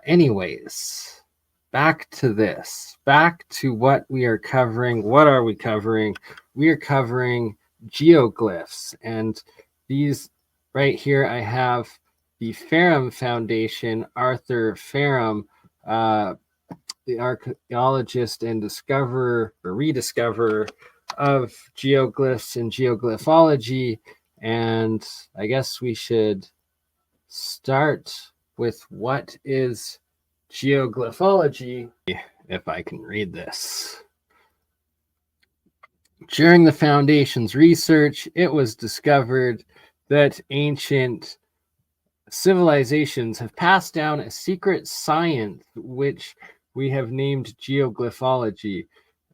Anyways, back to this. Back to what we are covering. What are we covering? We are covering geoglyphs. And these right here, I have the Ferrum Foundation, Arthur Ferrum, the archaeologist and discoverer or rediscoverer of geoglyphs and geoglyphology. And I guess we should start with what is geoglyphology, if I can read this. During the Foundation's research, it was discovered that ancient civilizations have passed down a secret science which we have named geoglyphology.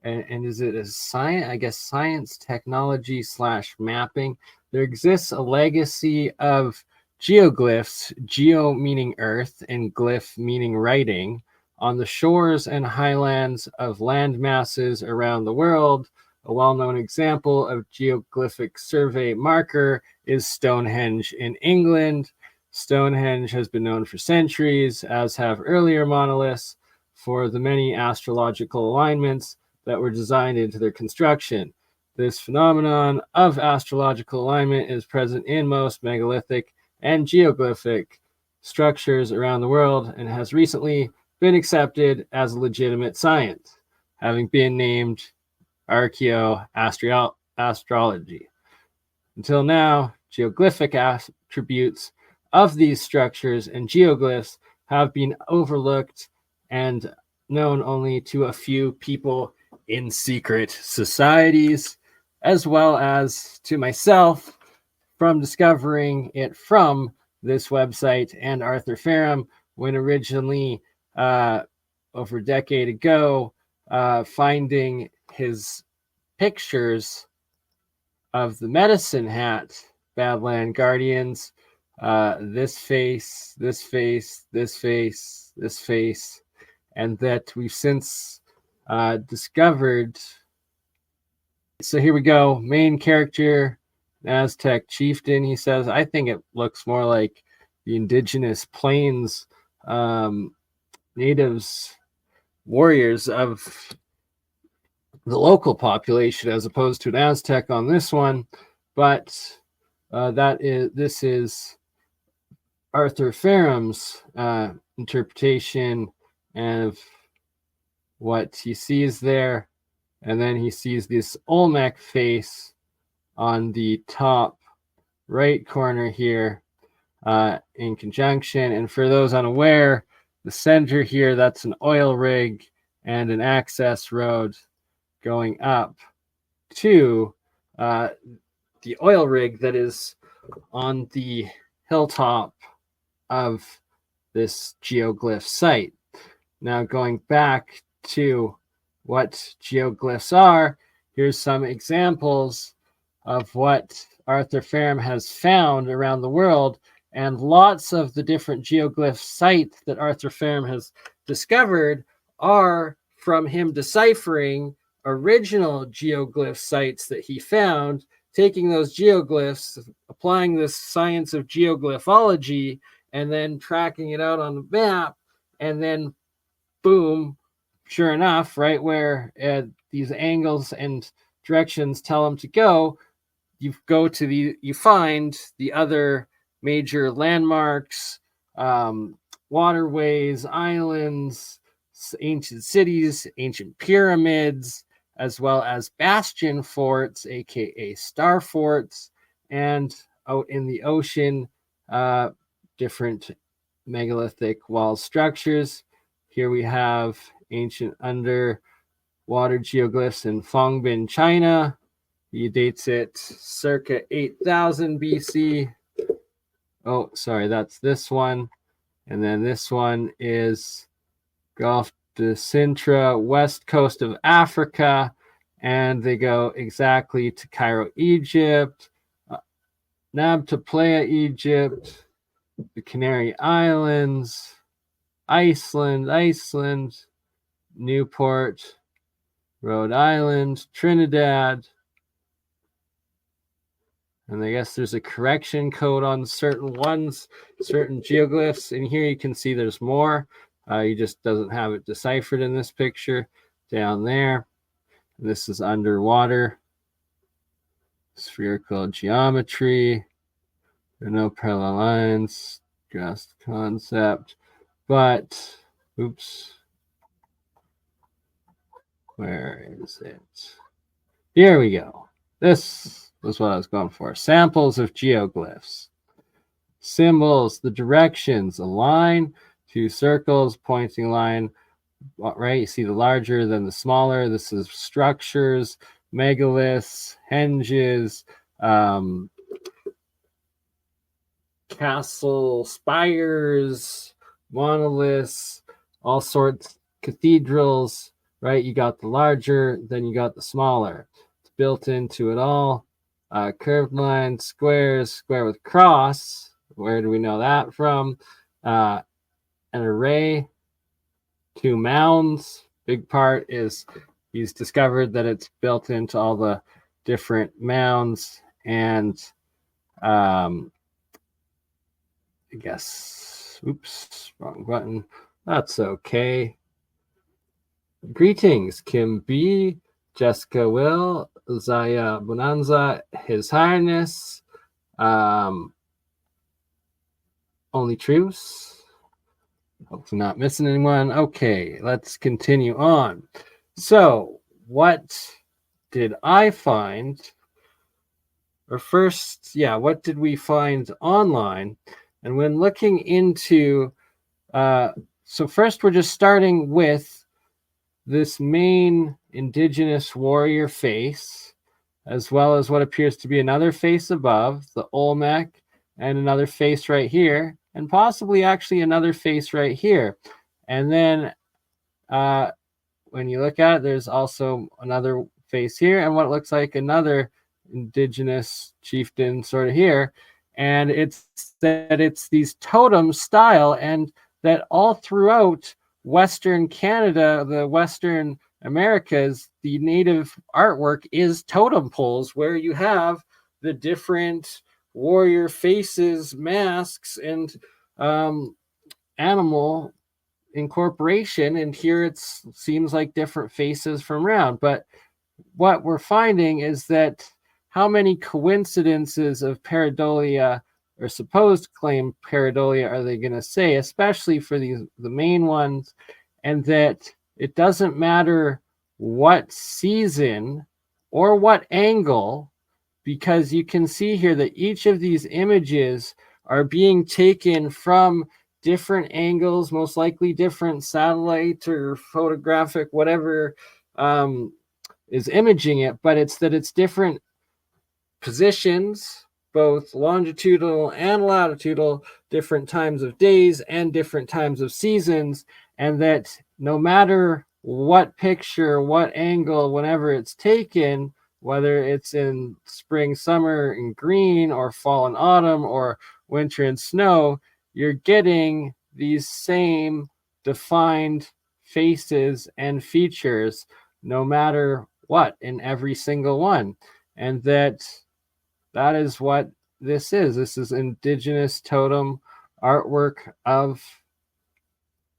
And is it a science? I guess science, technology / mapping. There exists a legacy of geoglyphs, geo meaning earth and glyph meaning writing, on the shores and highlands of land masses around the world. A well-known example of geoglyphic survey marker is Stonehenge in England. Stonehenge has been known for centuries, as have earlier monoliths, for the many astrological alignments that were designed into their construction. This phenomenon of astrological alignment is present in most megalithic and geoglyphic structures around the world and has recently been accepted as a legitimate science, having been named archaeoastrology. Until now, geoglyphic attributes of these structures and geoglyphs have been overlooked and known only to a few people in secret societies, as well as to myself from discovering it from this website and Arthur Ferrum when originally, over a decade ago, finding his pictures of the Medicinehat Badland Guardians, this face, this face, this face, this face, and that we've since discovered. So here we go. Main character, Aztec chieftain. He says, I think it looks more like the indigenous plains natives, warriors of the local population, as opposed to an Aztec on this one. But this is Arthur Ferrum's interpretation of what he sees there. And then he sees this Olmec face on the top right corner here in conjunction. And for those unaware, the center here, that's an oil rig and an access road going up to the oil rig that is on the hilltop of this geoglyph site. Now, going back to what geoglyphs are, here's some examples of what Arthur Ferrum has found around the world, and lots of the different geoglyph sites that Arthur Ferrum has discovered are from him deciphering original geoglyph sites that he found, taking those geoglyphs, applying this science of geoglyphology, and then tracking it out on the map, and then boom, sure enough, right where these angles and directions tell him to go, you find the other major landmarks, waterways, islands, ancient cities, ancient pyramids, as well as bastion forts, aka star forts, and out in the ocean, different megalithic wall structures. Here we have ancient underwater geoglyphs in Fongbin, China. He dates it circa 8000 BC. Oh, sorry, that's this one. And then this one is Gulf de Sintra, west coast of Africa. And they go exactly to Cairo, Egypt, Nabta Playa, Egypt, the Canary Islands, Iceland, Newport, Rhode Island, Trinidad, And I guess there's a correction code on certain ones, certain geoglyphs. And here you can see there's more. You just doesn't have it deciphered in this picture down there. And this is underwater. Spherical geometry. There are no parallel lines. Just concept. But, oops. Where is it? Here we go. This was what I was going for. Samples of geoglyphs. Symbols, the directions, a line, two circles, pointing line, right? You see the larger than the smaller. This is structures, megaliths, henges, castle spires, monoliths, all sorts, cathedrals, right? You got the larger, then you got the smaller. It's built into it all. Curved lines, squares, square with cross. Where do we know that from? An array, two mounds. Big part is he's discovered that it's built into all the different mounds, and I guess, oops, wrong button. That's okay. Greetings, Kim B, Jessica Will, Zaya Bonanza, His Highness, Only Truce. Hopefully not missing anyone. Okay, let's continue on. So, what did I find? Or first, what did we find online? And when looking into, so first we're just starting with this main indigenous warrior face, as well as what appears to be another face above, the Olmec, and another face right here, and possibly actually another face right here. And then when you look at it, there's also another face here, and what looks like another indigenous chieftain sort of here. And it's that it's these totem style, and that all throughout Western Canada, the Western Americas, the native artwork is totem poles where you have the different warrior faces, masks, and animal incorporation. And here it seems like different faces from around. But what we're finding is that how many coincidences of pareidolia or supposed claim pareidolia are they going to say, especially for the main ones, and that it doesn't matter what season or what angle, because you can see here that each of these images are being taken from different angles, most likely different satellite or photographic, whatever is imaging it, but it's that it's different positions, both longitudinal and latitudinal, different times of days and different times of seasons, and that no matter what picture, what angle, whenever it's taken, whether it's in spring, summer in green, or fall and autumn, or winter and snow, you're getting these same defined faces and features no matter what in every single one. And that is what this is. This is indigenous totem artwork of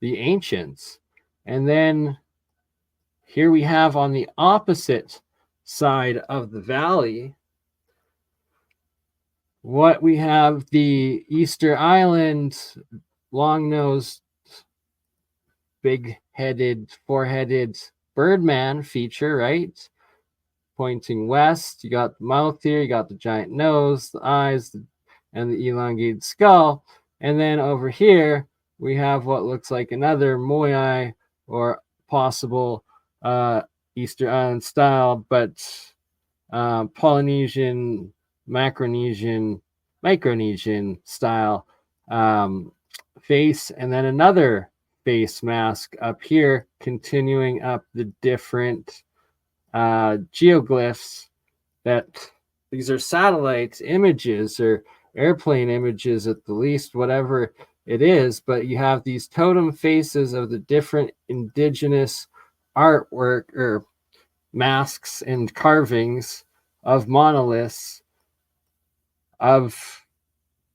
the ancients. And then here we have on the opposite side of the valley, what we have, the Easter Island long-nosed, big-headed, four-headed birdman feature, right? Pointing west. You got the mouth here, you got the giant nose, the eyes, and the elongated skull. And then over here, we have what looks like another moai, or possible Easter Island style, but Polynesian, Micronesian style face, and then another face mask up here, continuing up the different geoglyphs. That these are satellite images or airplane images at the least, whatever it is, but you have these totem faces of the different indigenous artwork or masks and carvings of monoliths of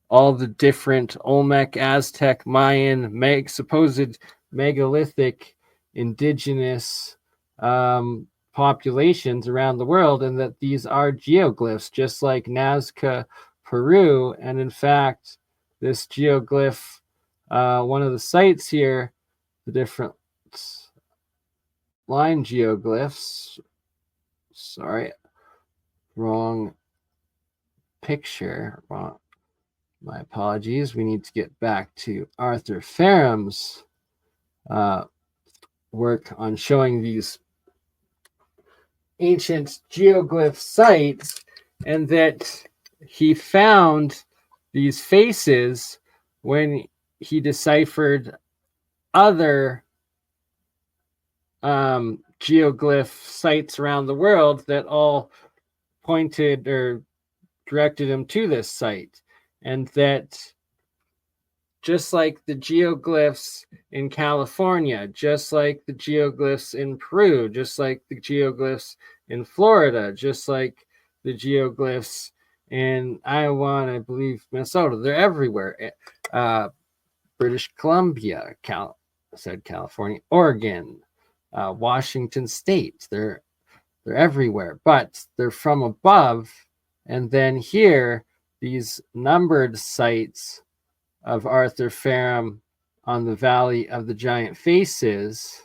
all the different Olmec, Aztec, Mayan, supposed megalithic indigenous populations around the world, and that these are geoglyphs, just like Nazca, Peru. And in fact, this geoglyph, one of the sites here, the different line geoglyphs, sorry, wrong picture, wrong. My apologies. We need to get back to Arthur Farham's work on showing these ancient geoglyph sites, and that he found these faces when he deciphered other geoglyph sites around the world that all pointed or directed him to this site. And that just like the geoglyphs in California, just like the geoglyphs in Peru, just like the geoglyphs in Florida, just like the geoglyphs in Iowa and I believe Minnesota, they're everywhere. British Columbia, California, Oregon, Washington State, they're everywhere, but they're from above. And then here, these numbered sites of Arthur Farham on the Valley of the Giant Faces,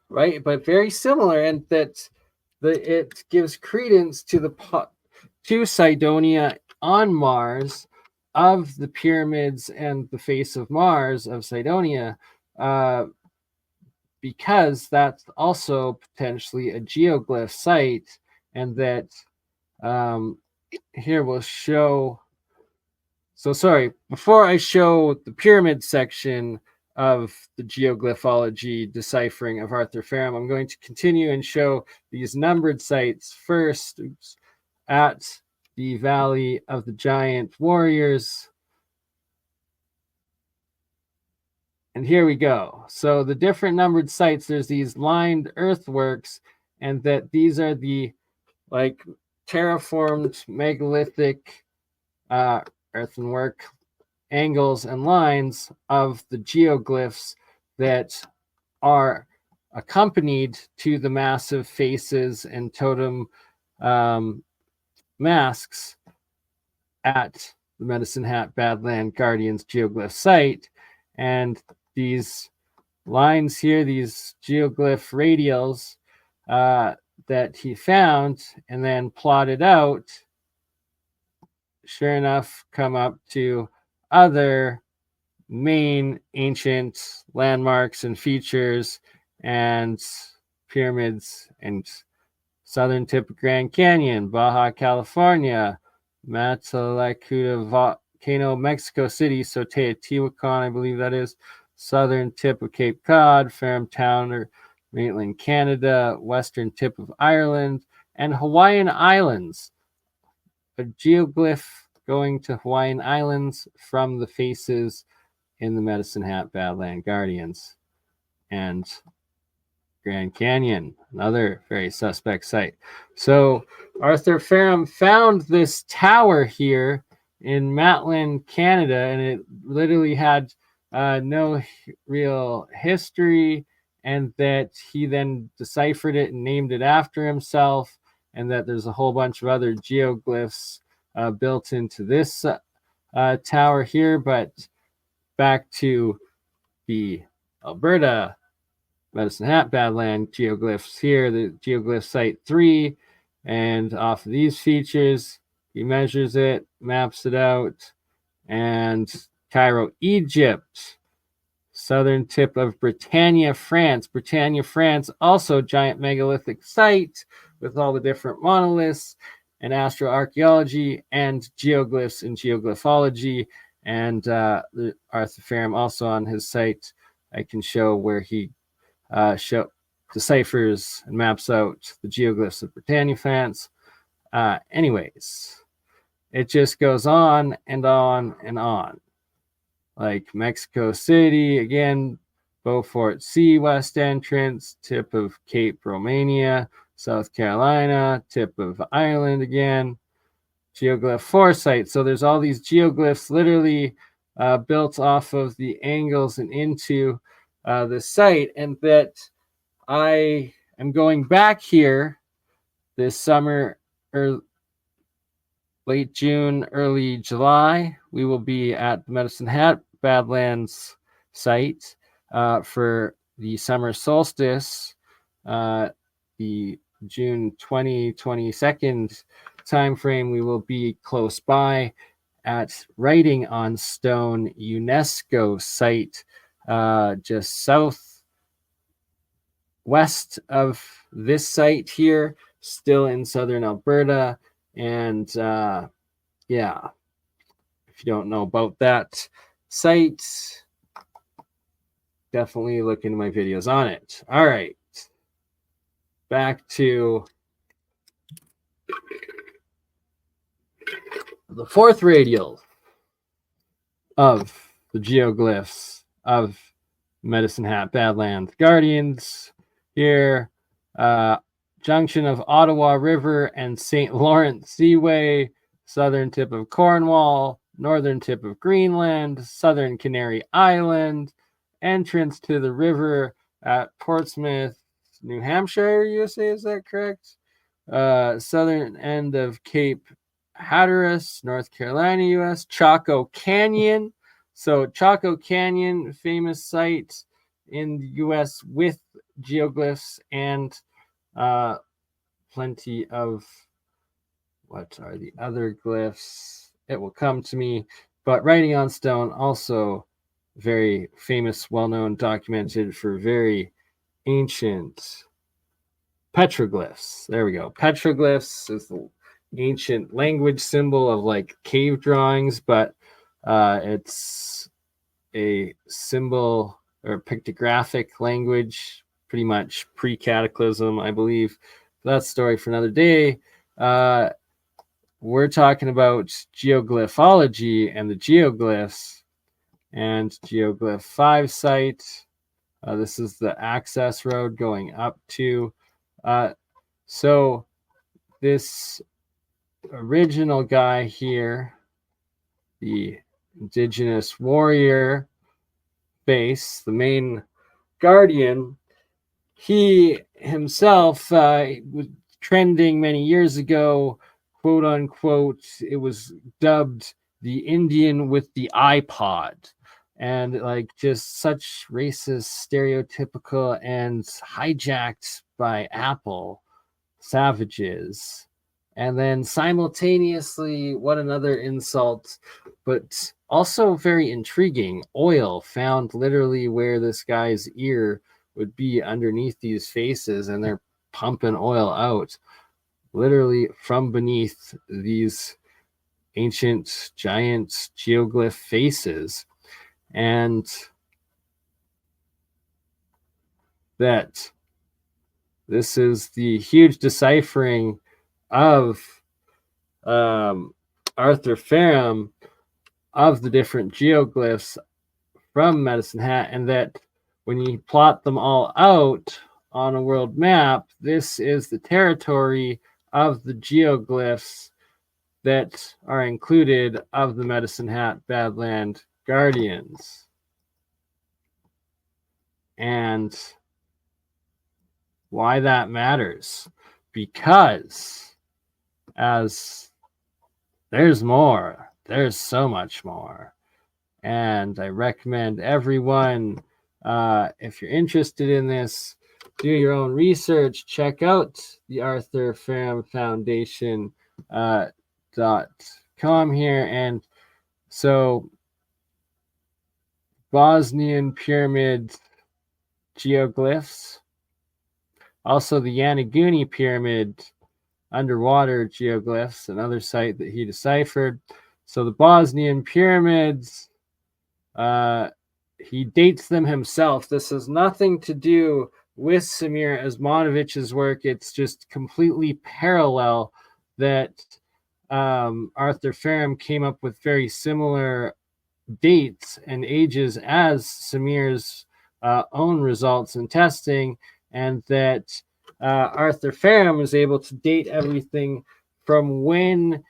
right? But very similar, and that it gives credence to to Cydonia on Mars, of the pyramids and the face of Mars of Cydonia, because that's also potentially a geoglyph site, and that here we'll show. So sorry, before I show the pyramid section of the Geoglyphology deciphering of Arthur Farham, I'm going to continue and show these numbered sites first at the Valley of the Giant Warriors. And here we go. So the different numbered sites, there's these lined earthworks, and that these are the like terraformed megalithic earthenwork angles and lines of the geoglyphs that are accompanied to the massive faces and totem masks at the Medicinehat Badlands Guardians geoglyph site. And these lines here, these geoglyph radials that he found and then plotted out, sure enough, come up to other main ancient landmarks and features and pyramids and southern tip of Grand Canyon, Baja California, Matlacuta Volcano, Mexico City, so Teotihuacan, I believe that is, southern tip of Cape Cod, Fareham Town or mainland Canada, western tip of Ireland, and Hawaiian Islands. A geoglyph going to Hawaiian Islands from the faces in the Medicinehat Badlands Guardians. And Grand Canyon, another very suspect site. So Arthur Farham found this tower here in Matland, Canada, and it literally had no real history, and that he then deciphered it and named it after himself, and that there's a whole bunch of other geoglyphs built into this tower here. But back to the Alberta Medicinehat Badlands geoglyphs here, the geoglyph site 3, and off of these features, he measures it, maps it out, and Cairo, Egypt, southern tip of Britannia, France. Britannia, France, also giant megalithic site with all the different monoliths and astroarchaeology and geoglyphs and geoglyphology. And Arthur Farham also on his site, I can show where he deciphers and maps out the geoglyphs of Britannia, France. Anyways, it just goes on and on and on. Like Mexico City, again, Beaufort Sea, west entrance, tip of Cape Romania, South Carolina, tip of Ireland again, geoglyph 4 site. So there's all these geoglyphs literally built off of the angles and into the site, and that I am going back here this summer or late June, early July. We will be at the Medicinehat Badlands site for the summer solstice, the June 22nd time frame. We will be close by at Writing on Stone UNESCO site, just southwest of this site here, still in southern Alberta. And yeah, if you don't know about that site, definitely look into my videos on it. All right, back to the fourth radial of the geoglyphs of Medicinehat Badlands Guardians here. Junction of Ottawa River and St. Lawrence Seaway, southern tip of Cornwall, northern tip of Greenland, southern Canary Island, entrance to the river at Portsmouth, New Hampshire, USA, is that correct? Southern end of Cape Hatteras, North Carolina, US, Chaco Canyon. So Chaco Canyon, famous site in the US with geoglyphs and plenty of, what are the other glyphs? It will come to me. But Writing on Stone, also very famous, well-known, documented for very ancient petroglyphs. There we go. Petroglyphs is the ancient language symbol of like cave drawings, but it's a symbol or pictographic language, pretty much pre-cataclysm, I believe. That's a story for another day. We're talking about geoglyphology and the geoglyphs and Geoglyph 5 site. This is the access road going up to. So this original guy here, the indigenous warrior base, the main guardian, he himself was trending many years ago, quote unquote. It was dubbed the Indian with the iPod, and like just such racist, stereotypical, and hijacked by Apple savages. And then simultaneously, what another insult, but also very intriguing. Oil found literally where this guy's ear would be underneath these faces, and they're pumping oil out literally from beneath these ancient giant geoglyph faces. And that this is the huge deciphering of Arthur Ferrum of the different geoglyphs from Medicinehat, and that when you plot them all out on a world map, this is the territory of the geoglyphs that are included of the Medicinehat Badland Guardians. And why that matters, because as there's more, there's so much more. And I recommend everyone, if you're interested in this, do your own research. Check out the Arthur Ferrum Foundation .com here. And so Bosnian Pyramid geoglyphs, also the Yanaguni Pyramid underwater geoglyphs, another site that he deciphered. So the Bosnian pyramids, he dates them himself. This has nothing to do with Samir Osmanovich's work. It's just completely parallel that Arthur Ferrum came up with very similar dates and ages as Samir's own results and testing, and that Arthur Ferram was able to date everything from when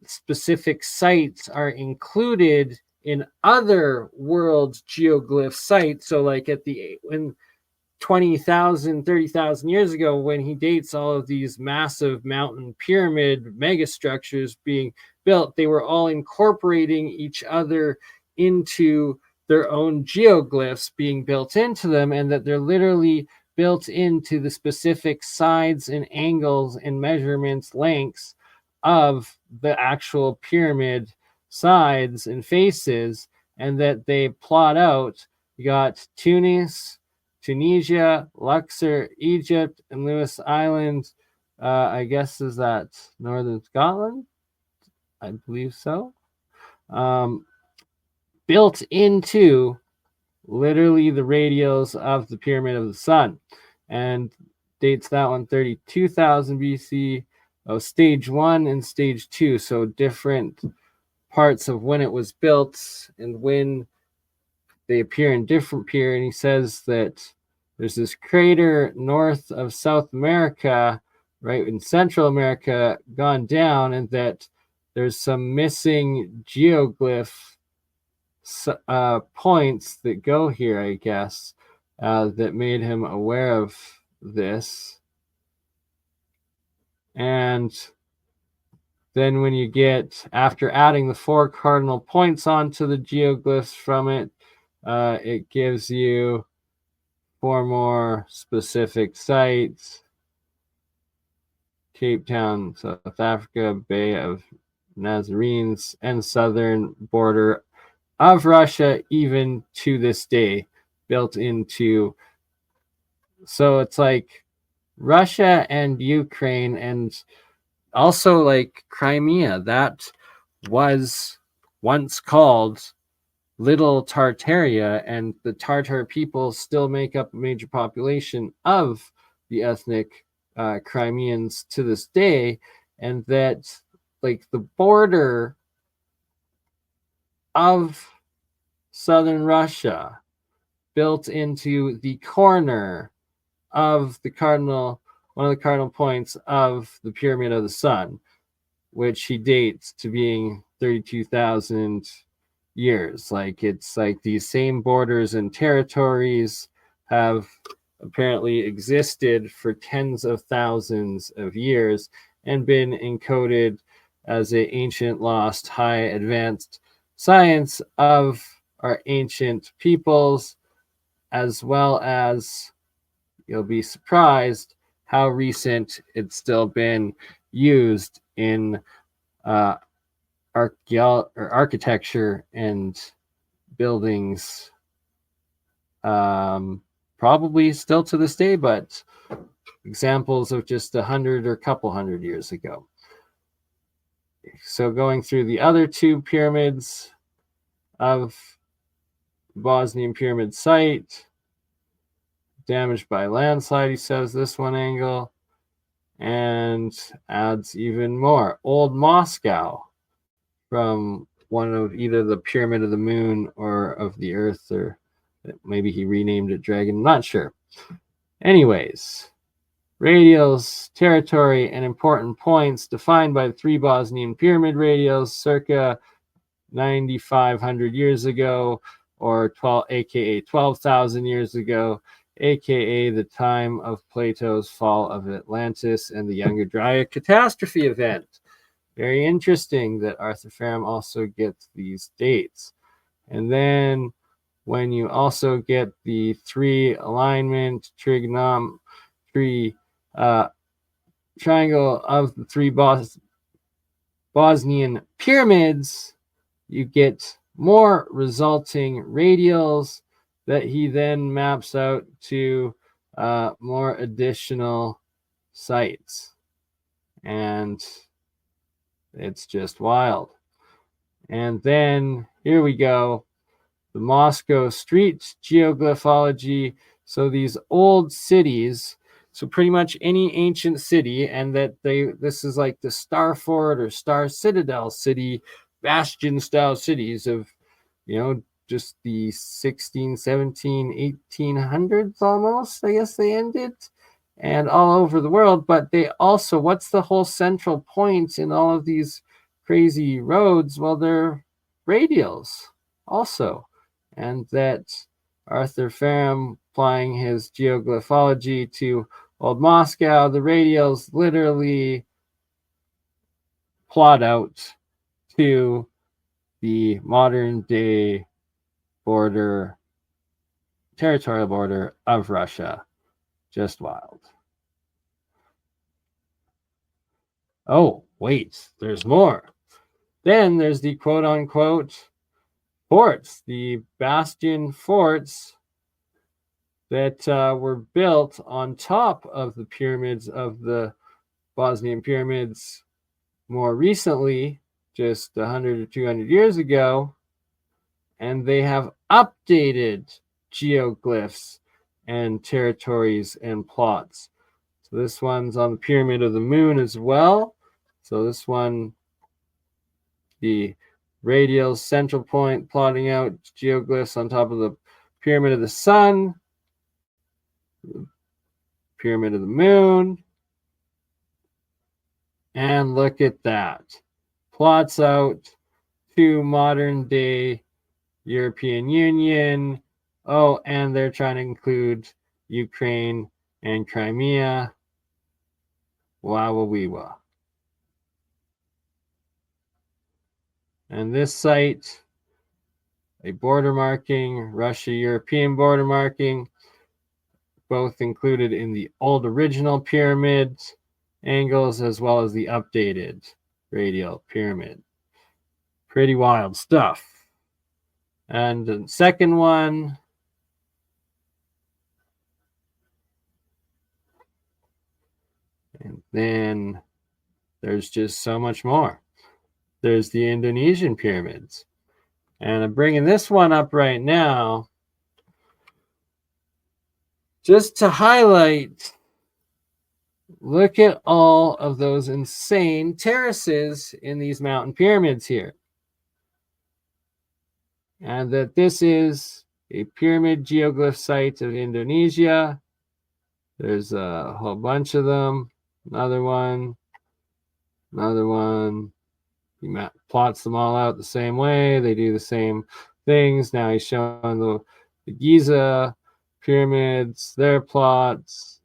specific sites are included in other world geoglyph sites. So like when 20,000, 30,000 years ago, when he dates all of these massive mountain pyramid megastructures being built, they were all incorporating each other into their own geoglyphs being built into them, and that they're literally built into the specific sides and angles and measurements, lengths of the actual pyramid sides and faces, and that they plot out. You got Tunis, Tunisia, Luxor, Egypt, and Lewis Island. I guess is that northern Scotland? I believe so. Built into literally the radials of the Pyramid of the Sun, and dates that one 32,000 BC. Oh, stage 1 and stage 2, so different parts of when it was built and when they appear in different periods. And he says that there's this crater north of South America, right in Central America, gone down, and that there's some missing geoglyph points that go here, I guess, that made him aware of this. And then when you get, after adding the 4 cardinal points onto the geoglyphs from it, it gives you 4 more specific sites: Cape Town, South Africa, Bay of Nazarenes, and southern border of Russia, even to this day, built into. So it's like Russia and Ukraine, and also like Crimea, that was once called Little Tartaria, and the Tartar people still make up a major population of the ethnic Crimeans to this day, and that like the border of southern Russia built into the corner of one of the cardinal points of the Pyramid of the Sun, which he dates to being 32,000 years. Like, it's like these same borders and territories have apparently existed for tens of thousands of years and been encoded as an ancient, lost, high advanced science of our ancient peoples, as well as, you'll be surprised how recent it's still been used in architecture and buildings, probably still to this day, but examples of just 100 or couple hundred years ago. So going through the other 2 pyramids of Bosnian pyramid site, damaged by landslide, he says, this one angle, and adds even more. Old Moscow, from one of either the Pyramid of the Moon or of the Earth, or maybe he renamed it Dragon, I'm not sure. Anyways, radials, territory, and important points defined by the 3 Bosnian pyramid radials circa 9,500 years ago, or aka 12,000 years ago, aka the time of Plato's fall of Atlantis and the Younger Dryad catastrophe event. Very interesting that Arthur Ferram also gets these dates. And then when you also get the 3 alignment trigonometry triangle of the 3 Bosnian pyramids, you get more resulting radials that he then maps out to more additional sites. And it's just wild. And then here we go, the Moscow street geoglyphology. So these old cities, so pretty much any ancient city, and that this is like the Star Fort or Star Citadel city, bastion style cities of, just the 16, 17, 1800s almost, I guess they ended. and all over the world. But they also, what's the whole central point in all of these crazy roads? Well, they're radials also. And that Arthur Ferrum applying his geoglyphology to Old Moscow, the radials literally plot out to the modern day territorial border of Russia. Just wild. Oh, wait, there's more. Then there's the quote unquote forts, the bastion forts that were built on top of the pyramids of the Bosnian pyramids more recently, just 100 or 200 years ago, and they have updated geoglyphs and territories and plots. So this one's on the Pyramid of the Moon as well. So this one, the radial central point plotting out geoglyphs on top of the Pyramid of the Sun, Pyramid of the Moon. And look at that. Plots out to modern day European Union. Oh, and they're trying to include Ukraine and Crimea. Wow. And this site, a border marking, Russia-European border marking, both included in the old original pyramid angles as well as the updated radial pyramid. Pretty wild stuff. And the second one, and then there's just so much more. There's the Indonesian pyramids. And I'm bringing this one up right now just to highlight, look at all of those insane terraces in these mountain pyramids here. And that this is a pyramid geoglyph site of Indonesia. There's a whole bunch of them. Another one. He plots them all out the same way. They do the same things. Now he's showing the Giza pyramids, their plots.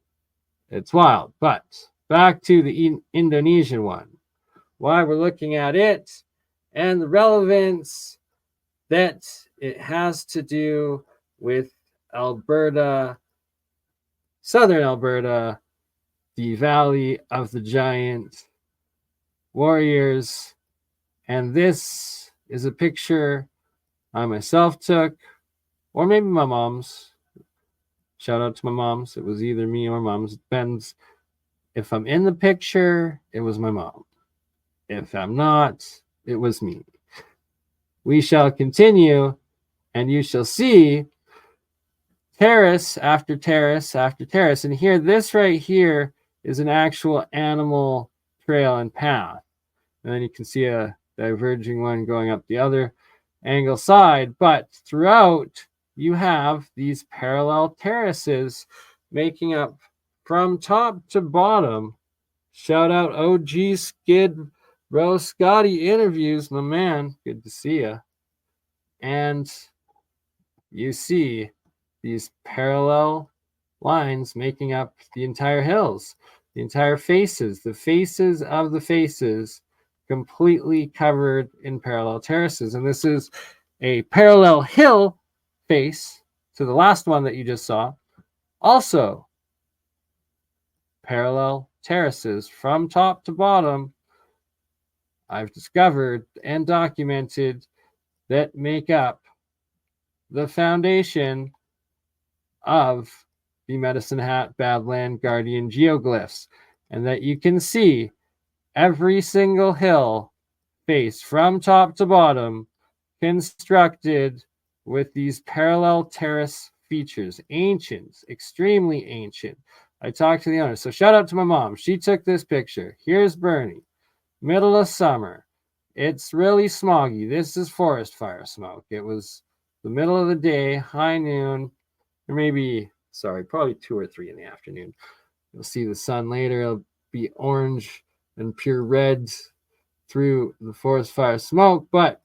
It's wild. But back to the Indonesian one. Why we're looking at it and the relevance that it has to do with Alberta, southern Alberta, the Valley of the Giant Warriors. And this is a picture I myself took, or maybe my mom's. Shout out to my mom's. It was either me or mom's. It depends. If I'm in the picture, it was my mom. If I'm not, it was me. We shall continue, and you shall see terrace after terrace after terrace. And here, this right here is an actual animal trail and path. And then you can see a diverging one going up the other angle side. But throughout, you have these parallel terraces making up from top to bottom. Shout out OG Skid Row Scotty interviews, my man. Good to see you. And you see these parallel lines making up the entire hills, the entire faces, the faces of the faces completely covered in parallel terraces. And this is a parallel hill face to the last one that you just saw. Also, parallel terraces from top to bottom, I've discovered and documented, that make up the foundation of the Medicinehat Badland Guardian geoglyphs, and that you can see every single hill face from top to bottom constructed with these parallel terrace features. Ancient, extremely ancient. I talked to the owner. So shout out to my mom. She took this picture. Here's BurnEye. Middle of summer. It's really smoggy. This is forest fire smoke. It was the middle of the day, high noon, or maybe, probably 2 or 3 in the afternoon. You'll see the sun later. It'll be orange and pure red through the forest fire smoke. But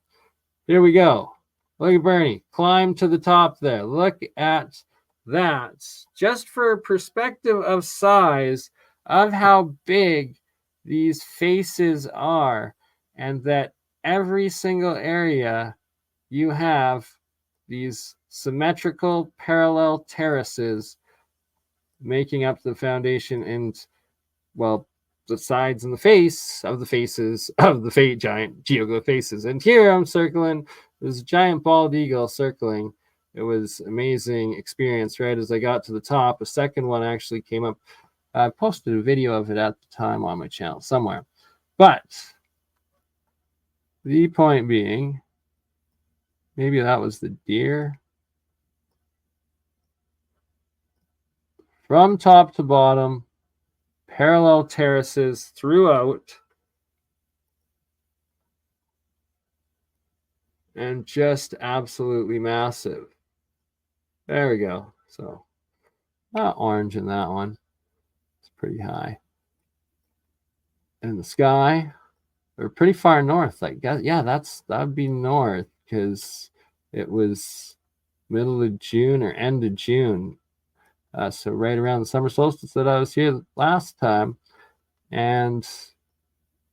here we go. Look at Bernie. Climb to the top there. Look at that. Just for perspective of size of how big these faces are, and that every single area you have these symmetrical parallel terraces making up the foundation and, well, the sides and the face of the faces of the giant geoglyph faces. And here I'm circling, there's a giant bald eagle circling. It was amazing experience. Right as I got to the top, a second one actually came up. I posted a video of it at the time on my channel somewhere. But the point being, maybe that was the deer. From top to bottom, parallel terraces throughout, and just absolutely massive. There we go. So not orange in that one. It's pretty high. And the sky, or pretty far north. I guess, yeah, that'd be north because it was middle of June or end of June. So right around the summer solstice that I was here last time, and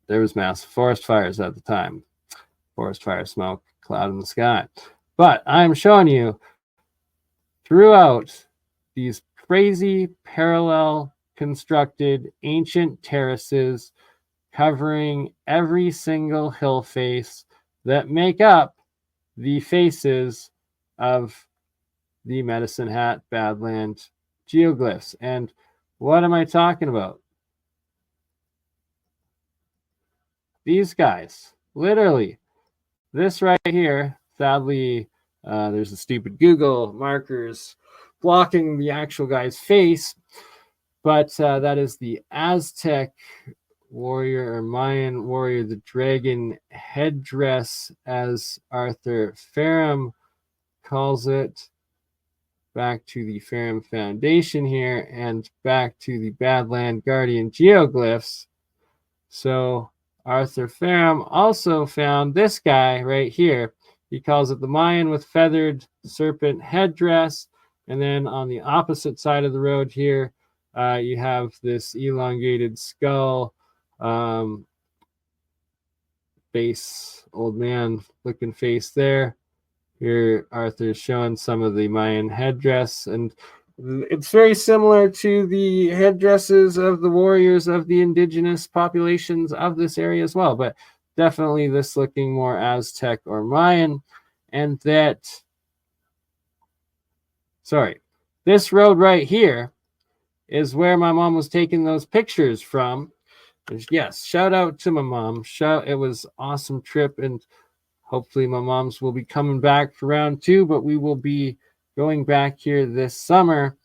there was massive forest fires at the time. Forest fire smoke, cloud in the sky. But I'm showing you throughout these crazy parallel constructed ancient terraces covering every single hill face that make up the faces of the Medicinehat Badlands geoglyphs. And what am I talking about? These guys, literally, this right here. Sadly, there's a stupid Google markers blocking the actual guy's face, but that is the Aztec warrior or Mayan warrior, the dragon headdress, as Arthur Ferrum calls it. Back to the Ferrum Foundation here, and back to the Badland Guardian geoglyphs. So Arthur Ferrum also found this guy right here. He calls it the Mayan with feathered serpent headdress. And then on the opposite side of the road here, you have this elongated skull, face, old man looking face there. Here, Arthur's showing some of the Mayan headdress, and it's very similar to the headdresses of the warriors of the indigenous populations of this area as well, but definitely this looking more Aztec or Mayan. And that, sorry, this road right here is where my mom was taking those pictures from. And yes, shout out to my mom. It was an awesome trip, and hopefully my mom's will be coming back for round 2, but we will be going back here this summer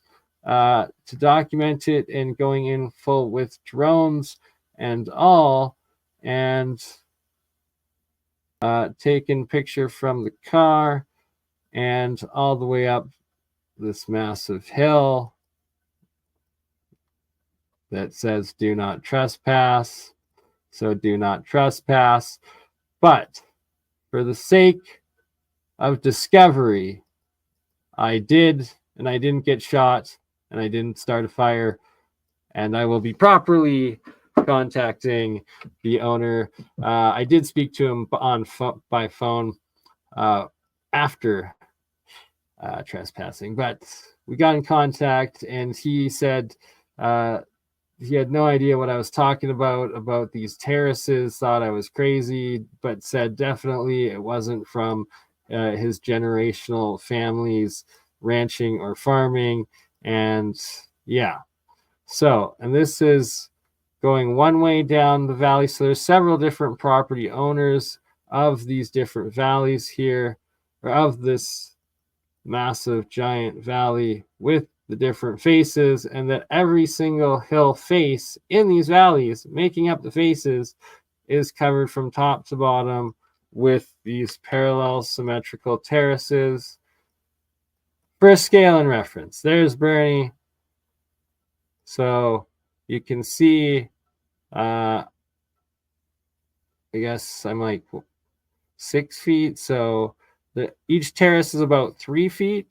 to document it and going in full with drones and all, and taking picture from the car and all the way up this massive hill that says do not trespass. So do not trespass. But for the sake of discovery, I did, and I didn't get shot, and I didn't start a fire, and I will be properly contacting the owner. I did speak to him by phone after trespassing, but we got in contact, and he said he had no idea what I was talking about these terraces, thought I was crazy, but said definitely it wasn't from his generational family's ranching or farming. And yeah, so, and this is going one way down the valley. So there's several different property owners of these different valleys here, or of this massive giant valley with the different faces, and that every single hill face in these valleys making up the faces is covered from top to bottom with these parallel symmetrical terraces. For a scale and reference, there's Bernie. So you can see, I guess I'm like 6 feet. So each terrace is about 3 feet.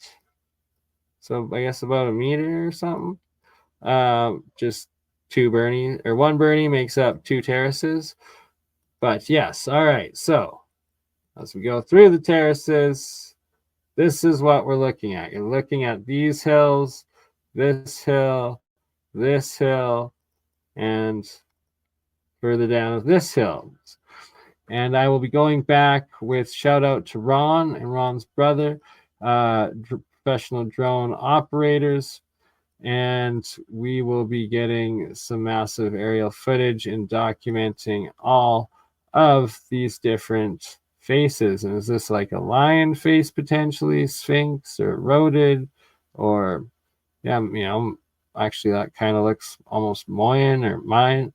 So I guess about a meter or something. Just one BurnEye makes up 2 terraces. But yes, all right. So as we go through the terraces, this is what we're looking at. You're looking at these hills, this hill, and further down this hill. And I will be going back with shout out to Ron and Ron's brother, professional drone operators. And we will be getting some massive aerial footage and documenting all of these different faces. And is this like a lion face potentially, sphinx, or rodent, or actually that kind of looks almost Mayan or Mayan.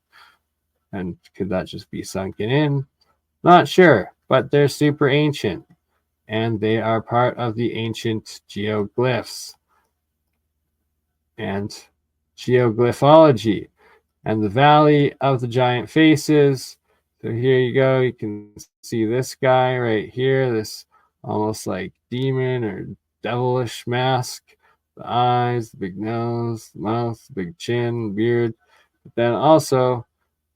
And could that just be sunken in? Not sure, but they're super ancient, and they are part of the ancient geoglyphs and geoglyphology and the Valley of the Giant Faces. So here you go. You can see this guy right here, this almost like demon or devilish mask. The eyes, the big nose, the mouth, the big chin, beard. But then also,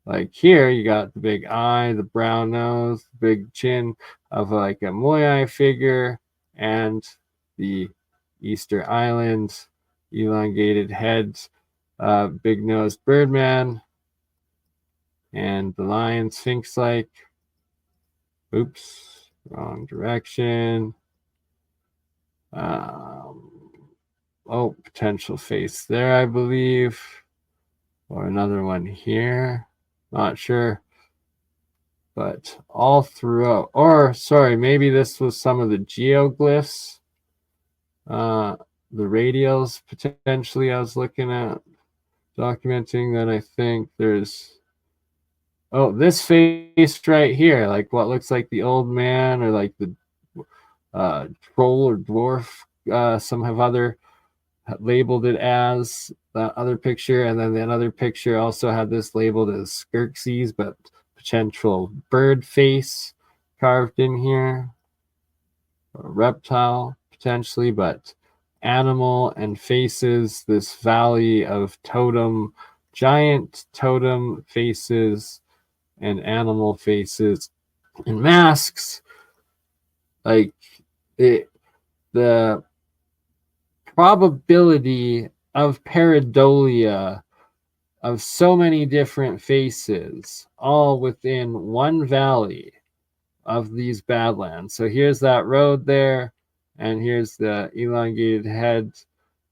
like here, you got the big eye, the brown nose, the big chin of like a Moai figure, and the Easter Island elongated head, big nosed birdman, and the lion sphinx like. Oops, wrong direction. Potential face there, I believe, or another one here. Not sure. But all throughout, or sorry, maybe this was some of the geoglyphs, the radials potentially I was looking at, documenting that. I think there's, this face right here, like what looks like the old man, or like the troll or dwarf. Some have other labeled it as that other picture, and then another picture also had this labeled as Xerxes, but potential bird face carved in here, or reptile potentially, but animal and faces, this valley of totem, giant totem faces and animal faces and masks. Like the probability of pareidolia of so many different faces, all within one valley of these Badlands. So here's that road there, and here's the elongated head,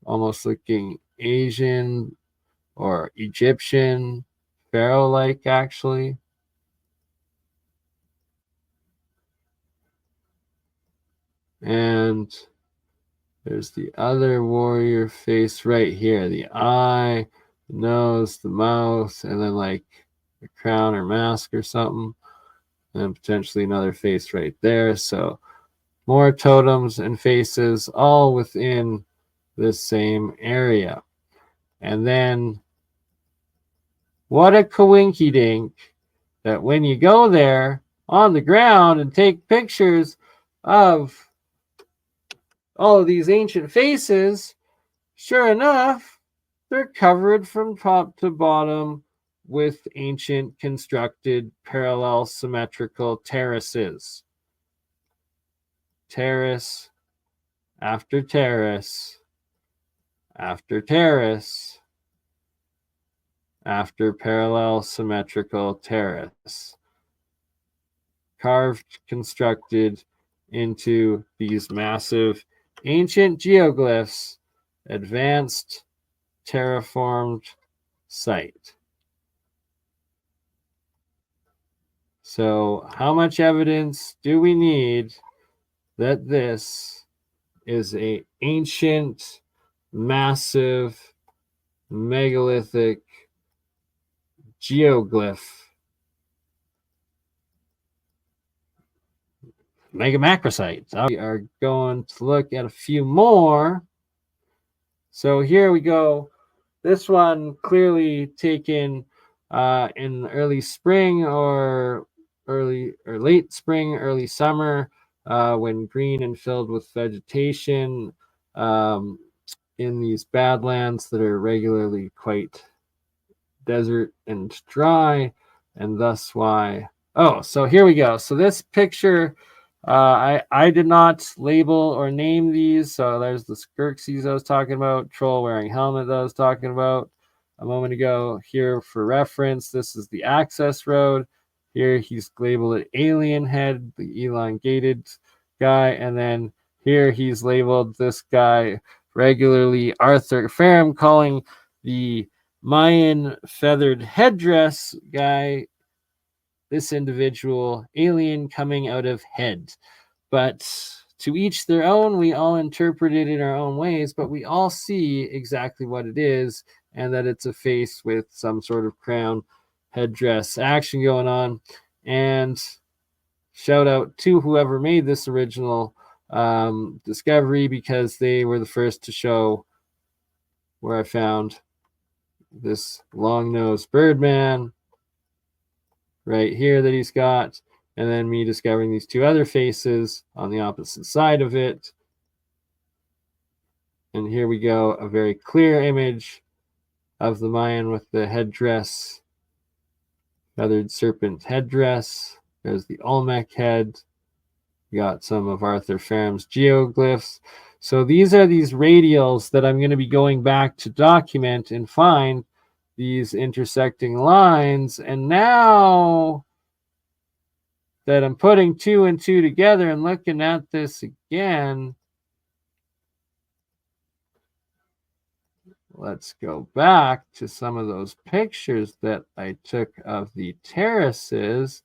almost looking Asian or Egyptian, pharaoh-like actually. And there's the other warrior face right here, the eye, the nose, the mouth, and then like a crown or mask or something, and potentially another face right there. So more totems and faces all within this same area. And then what a coinky dink that when you go there on the ground and take pictures of all of these ancient faces, sure enough, they're covered from top to bottom with ancient constructed parallel symmetrical terraces. Terrace after terrace after terrace after parallel symmetrical terrace, carved, constructed into these massive ancient geoglyphs, advanced terraformed site. So how much evidence do we need that this is an ancient, massive, megalithic geoglyph? Mega macrosites. We are going to look at a few more. So here we go. this one clearly taken in early spring or late spring, early summer, when green and filled with vegetation in these Badlands that are regularly quite desert and dry, and thus why. Oh, so here we go. So this picture, I did not label or name these. So there's the Skirxes I was talking about, troll wearing helmet that I was talking about a moment ago. Here for reference, this is the access road. Here he's labeled it Alien Head, the elongated guy, and then here he's labeled this guy regularly Arthur Ferrum, calling the Mayan feathered headdress guy this individual alien coming out of head. But to each their own, we all interpret it in our own ways, but we all see exactly what it is, and that it's a face with some sort of crown headdress action going on. And shout out to whoever made this original discovery, because they were the first to show where I found this long-nosed birdman right here that he's got, and then me discovering these two other faces on the opposite side of it. And here we go, a very clear image of the Mayan with the headdress, feathered serpent headdress. There's the Olmec head. We got some of Arthur Ferrum's geoglyphs. So these are these radials that I'm going to be going back to document and find these intersecting lines. And now that I'm putting 2 and 2 together and looking at this again, let's go back to some of those pictures that I took of the terraces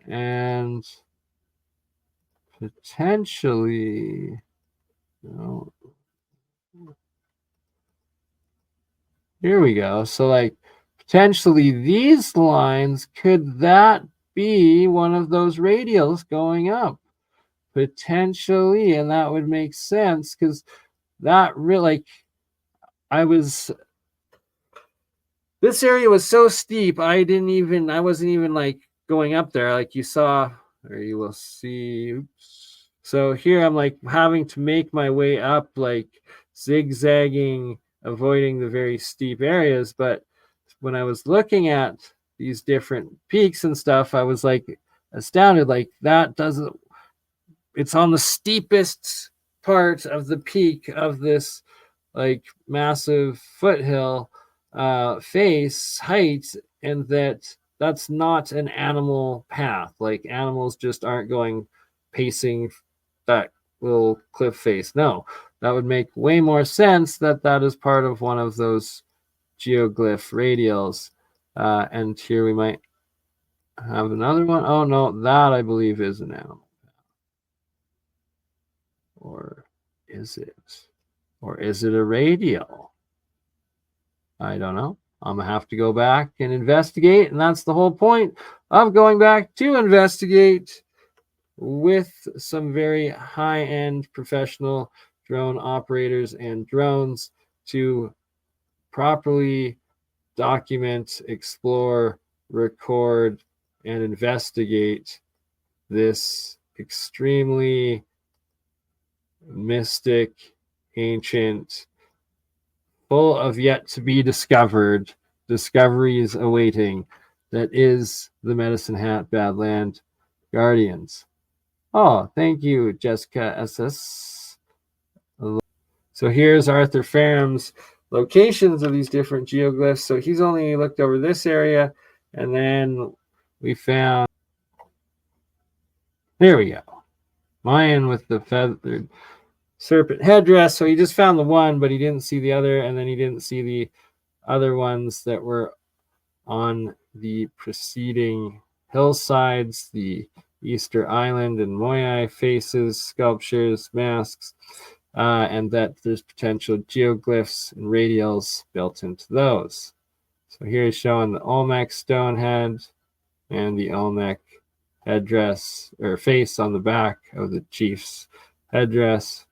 and potentially, here we go. So like potentially these lines, could that be one of those radials going up? Potentially, and that would make sense, because that really, like, this area was so steep, I wasn't even like going up there, like you saw, or you will see. Oops. So here I'm like having to make my way up, like zigzagging, avoiding the very steep areas. But when I was looking at these different peaks and stuff, I was like astounded, like that doesn't, it's on the steepest part of the peak of this like massive foothill face height, and that's not an animal path. Like animals just aren't going pacing that little cliff face. No, that would make way more sense that that is part of one of those geoglyph radials. And here we might have another one. Oh no, that I believe is an animal. Or is it? Or is it a radial? I don't know. I'm going to have to go back and investigate. And that's the whole point of going back to investigate with some very high-end professional drone operators and drones to properly document, explore, record, and investigate this extremely mystic, ancient, full of yet to be discovered discoveries awaiting, that is the Medicinehat Badland Guardians. Oh, thank you, Jessica SS. So here's Arthur Ferrum's locations of these different geoglyphs. So he's only looked over this area, and then we found, there we go, Mayan with the feathered serpent headdress. So he just found the one, but he didn't see the other, and then he didn't see the other ones that were on the preceding hillsides, the Easter Island and Moai faces, sculptures, masks, and that there's potential geoglyphs and radials built into those. So here he's showing the Olmec stone head and the Olmec headdress or face on the back of the chief's headdress.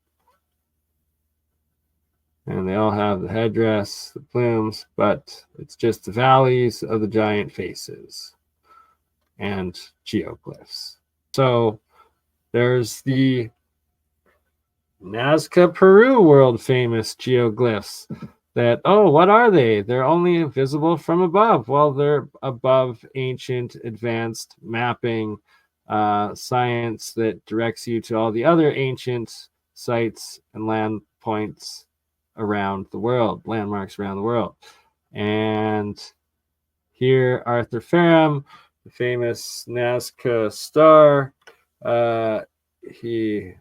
And they all have the headdress, the plumes, but it's just the valleys of the giant faces and geoglyphs. So there's the Nazca, Peru world famous geoglyphs that, oh, what are they? They're only visible from above. Well, they're above ancient advanced mapping science that directs you to all the other ancient sites and land points around the world, landmarks around the world. And here, Arthur Ferrum, the famous Nazca star, he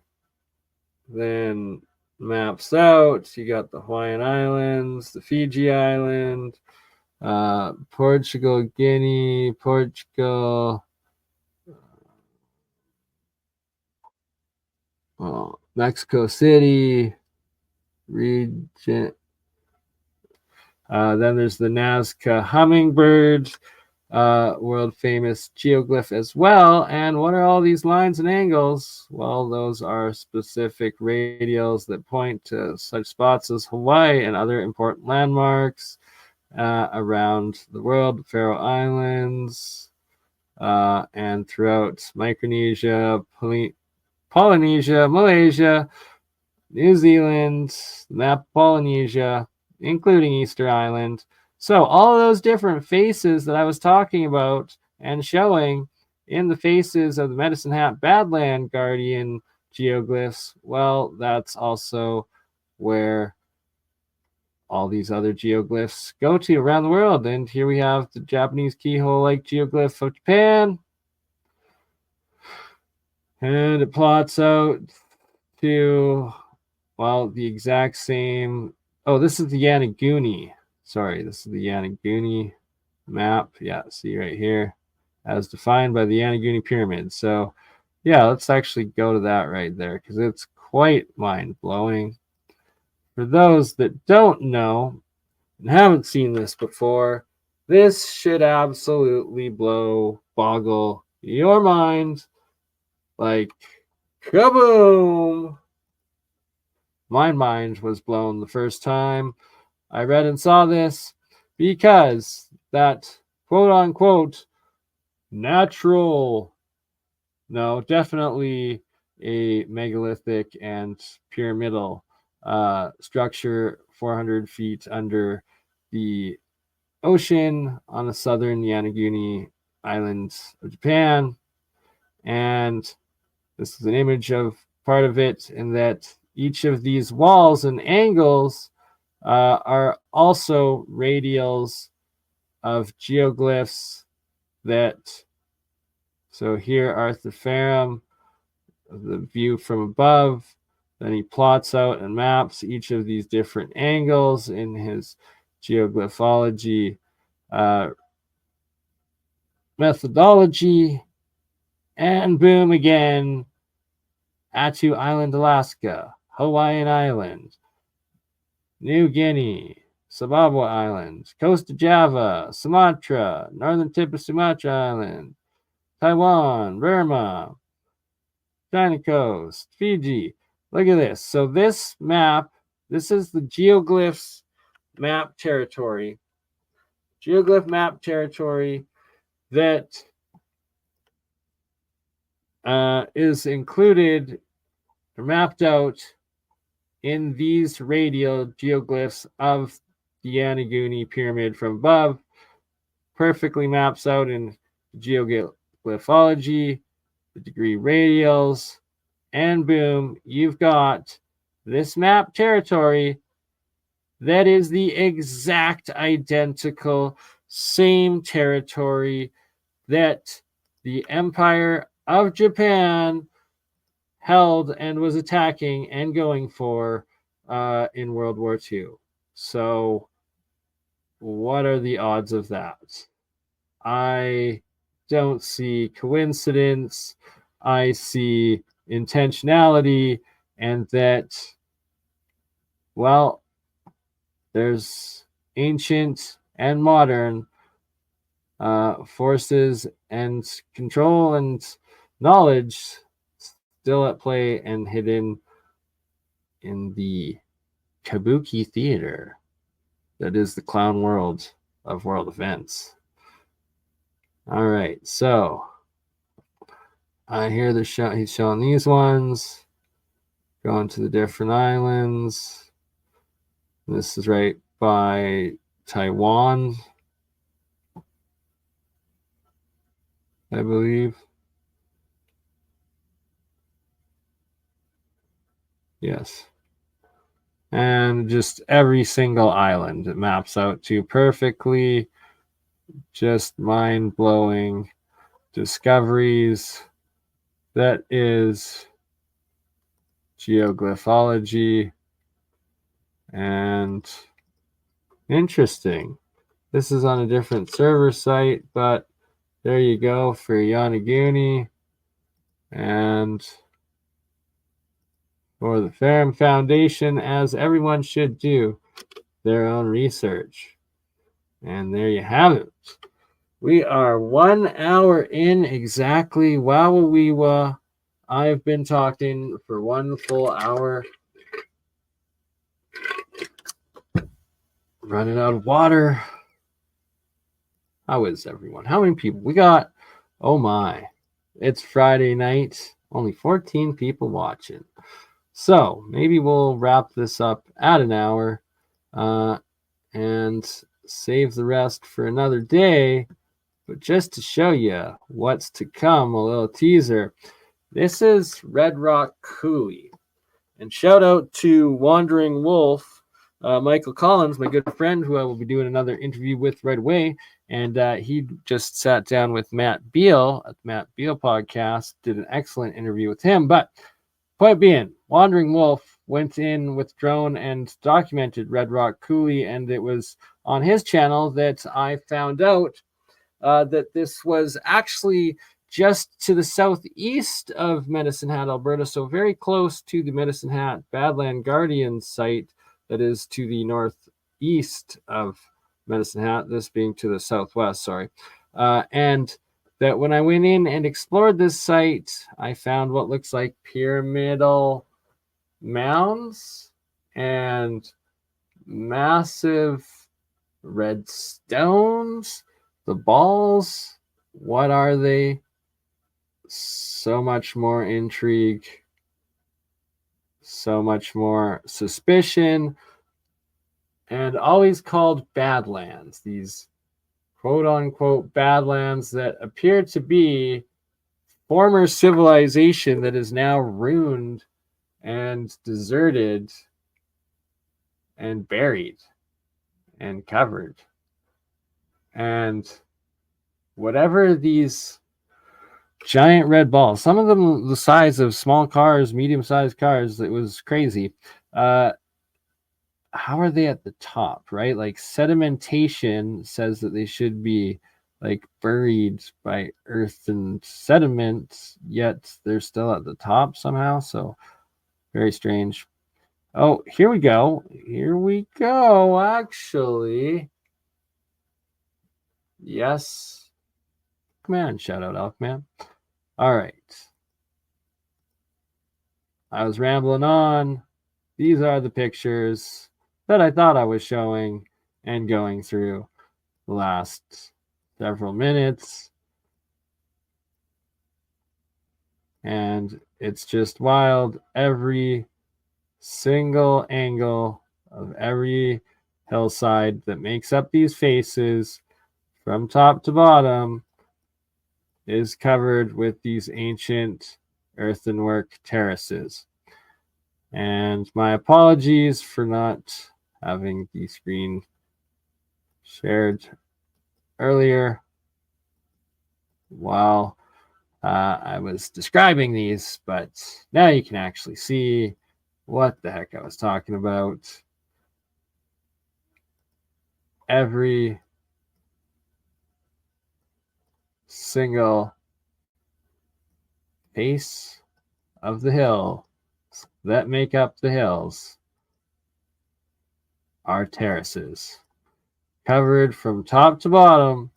then maps out. You got the Hawaiian Islands, the Fiji Island, Portugal, Guinea, Portugal, Mexico City, region. Then there's the Nazca hummingbird, world famous geoglyph as well. And what are all these lines and angles? Well, those are specific radials that point to such spots as Hawaii and other important landmarks around the world, Faroe Islands, and throughout Micronesia, Polynesia, Malaysia, New Zealand, map of Polynesia, including Easter Island. So all of those different faces that I was talking about and showing in the faces of the Medicinehat Badland Guardian geoglyphs, well, that's also where all these other geoglyphs go to around the world. And here we have the Japanese keyhole-like geoglyph of Japan. And it plots out to, well, the exact same. Oh, this is the Yonaguni. Sorry, this is the Yonaguni map. Yeah, see right here, as defined by the Yonaguni pyramid. So, yeah, let's actually go to that right there because it's quite mind-blowing. For those that don't know and haven't seen this before, this should absolutely boggle your mind like kaboom! My mind was blown the first time I read and saw this because that quote unquote natural, no, definitely a megalithic and pyramidal structure 400 feet under the ocean on the southern Yonaguni Islands of Japan. And this is an image of part of it, in that each of these walls and angles are also radials of geoglyphs that, so here Arthur Ferrum, the view from above, then he plots out and maps each of these different angles in his Geoglyphology methodology, and boom again, Attu Island, Alaska, Hawaiian Island, New Guinea, Sumbawa Island, coast of Java, Sumatra, northern tip of Sumatra Island, Taiwan, Burma, China coast, Fiji. Look at this. So this map, this is the geoglyphs map territory. Geoglyph map territory that is included or mapped out in these radial geoglyphs of the Yonaguni pyramid from above. Perfectly maps out in Geoglyphology, the degree radials, and boom, you've got this map territory that is the exact identical same territory that the Empire of Japan held and was attacking and going for in World War II. So what are the odds of that? I don't see coincidence. I see intentionality, and that, well, there's ancient and modern forces and control and knowledge still at play and hidden in the kabuki theater that is the clown world of world events. All right, so here he's showing these ones, going to the different islands. This is right by Taiwan, I believe. Yes. And just every single island it maps out to perfectly. Just mind-blowing discoveries. That is Geoglyphology. And interesting. This is on a different server site, but there you go for Yonaguni. And for the Ferrum Foundation, as everyone should do their own research. And there you have it. We are 1 hour in exactly. Wow, I've been talking for 1 full hour. Running out of water. How is everyone? How many people? We got, oh my, it's Friday night. Only 14 people watching. So maybe we'll wrap this up at an hour and save the rest for another day. But just to show you what's to come, a little teaser. This is Red Rock Coulee. And shout out to Wandering Wolf, Michael Collins, my good friend, who I will be doing another interview with right away. And he just sat down with Matt Beal at the Matt Beal podcast, did an excellent interview with him. But point being, Wandering Wolf went in with drone and documented Red Rock Coulee, and it was on his channel that I found out that this was actually just to the southeast of Medicinehat, Alberta, so very close to the Medicinehat Badland Guardian site that is to the northeast of Medicinehat, this being to the southwest, sorry. And that when I went in and explored this site, I found what looks like pyramidal mounds and massive red stones. The balls, what are they? So much more intrigue, so much more suspicion, and always called Badlands. These quote-unquote Badlands that appear to be former civilization that is now ruined and deserted and buried and covered. And whatever these giant red balls, some of them the size of small cars, medium-sized cars, it was crazy. How are they at the top, right? Like sedimentation says that they should be like buried by earth and sediment, yet they're still at the top somehow. So very strange. Oh, here we go. Here we go, actually. Yes. Command, shout out Alchemist. All right. I was rambling on. These are the pictures that I thought I was showing and going through the last several minutes. And it's just wild. Every single angle of every hillside that makes up these faces from top to bottom is covered with these ancient earthenwork terraces. And my apologies for not having the screen shared earlier while I was describing these, but now you can actually see what the heck I was talking about. Every single face of the hill that make up the hills are terraces, covered from top to bottom,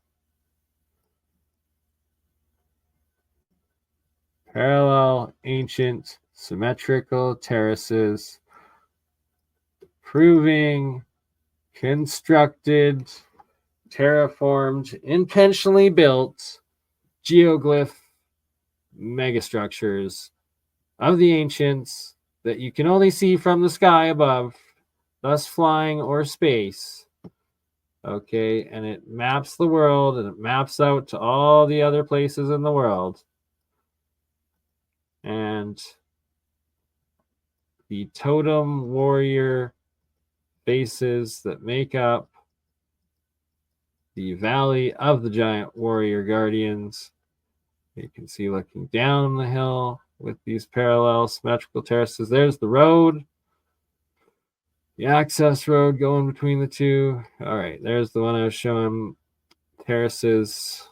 parallel, ancient, symmetrical terraces, improving, constructed, terraformed, intentionally built geoglyph megastructures of the ancients that you can only see from the sky above, thus flying or space. Okay, and it maps the world, and it maps out to all the other places in the world. And the totem warrior faces that make up the valley of the giant warrior guardians. You can see looking down the hill with these parallel symmetrical terraces. There's the road, the access road going between the two. All right, there's the one I was showing, terraces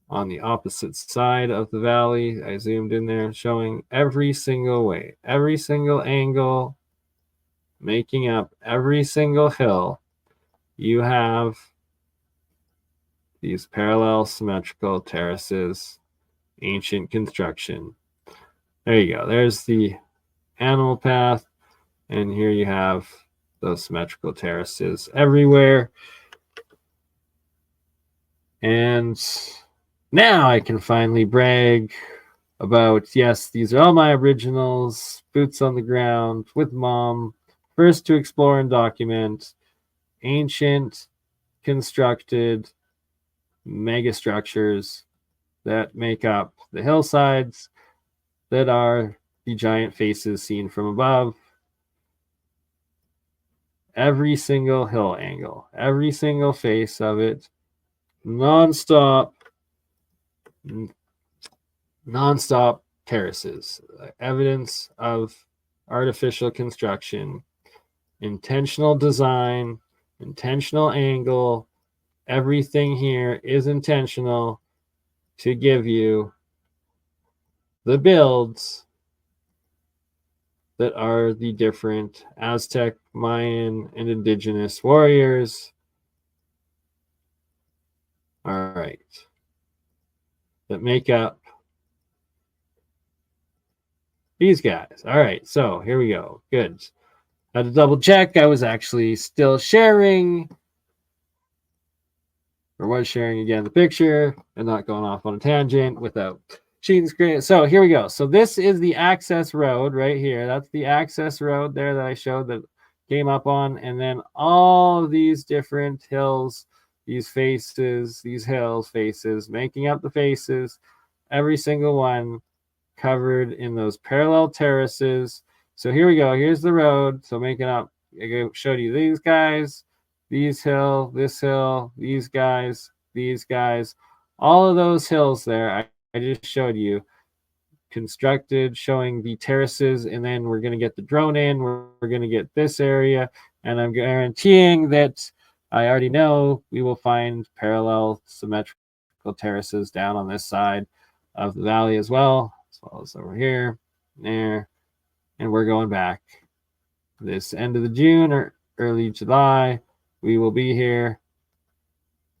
on the opposite side of the valley. I zoomed in there, showing every single way, every single angle, making up every single hill. You have these parallel symmetrical terraces, ancient construction. There you go. There's the animal path, and here you have those symmetrical terraces everywhere. And now I can finally brag about, yes, these are all my originals, boots on the ground with mom, first to explore and document ancient constructed megastructures that make up the hillsides that are the giant faces seen from above. Every single hill angle, every single face of it, non-stop terraces, evidence of artificial construction, intentional design, intentional angle. Everything here is intentional to give you the builds that are the different Aztec, Mayan, and indigenous warriors. All right. That make up these guys. All right, so here we go. Good. Had to double check. I was actually still sharing, or was sharing again the picture and not going off on a tangent without cheating screen. So here we go. So this is the access road right here. That's the access road there that I showed that came up on. And then all of these different hills, these faces, these hills, faces, making up the faces, every single one covered in those parallel terraces. So here we go. Here's the road. So making up, I showed you these guys, these hill, this hill, these guys, all of those hills there. I just showed you constructed, showing the terraces, and then we're going to get the drone in. We're going to get this area, and I'm guaranteeing that I already know we will find parallel symmetrical terraces down on this side of the valley as well as over here, there, and we're going back this end of the June or early July. We will be here.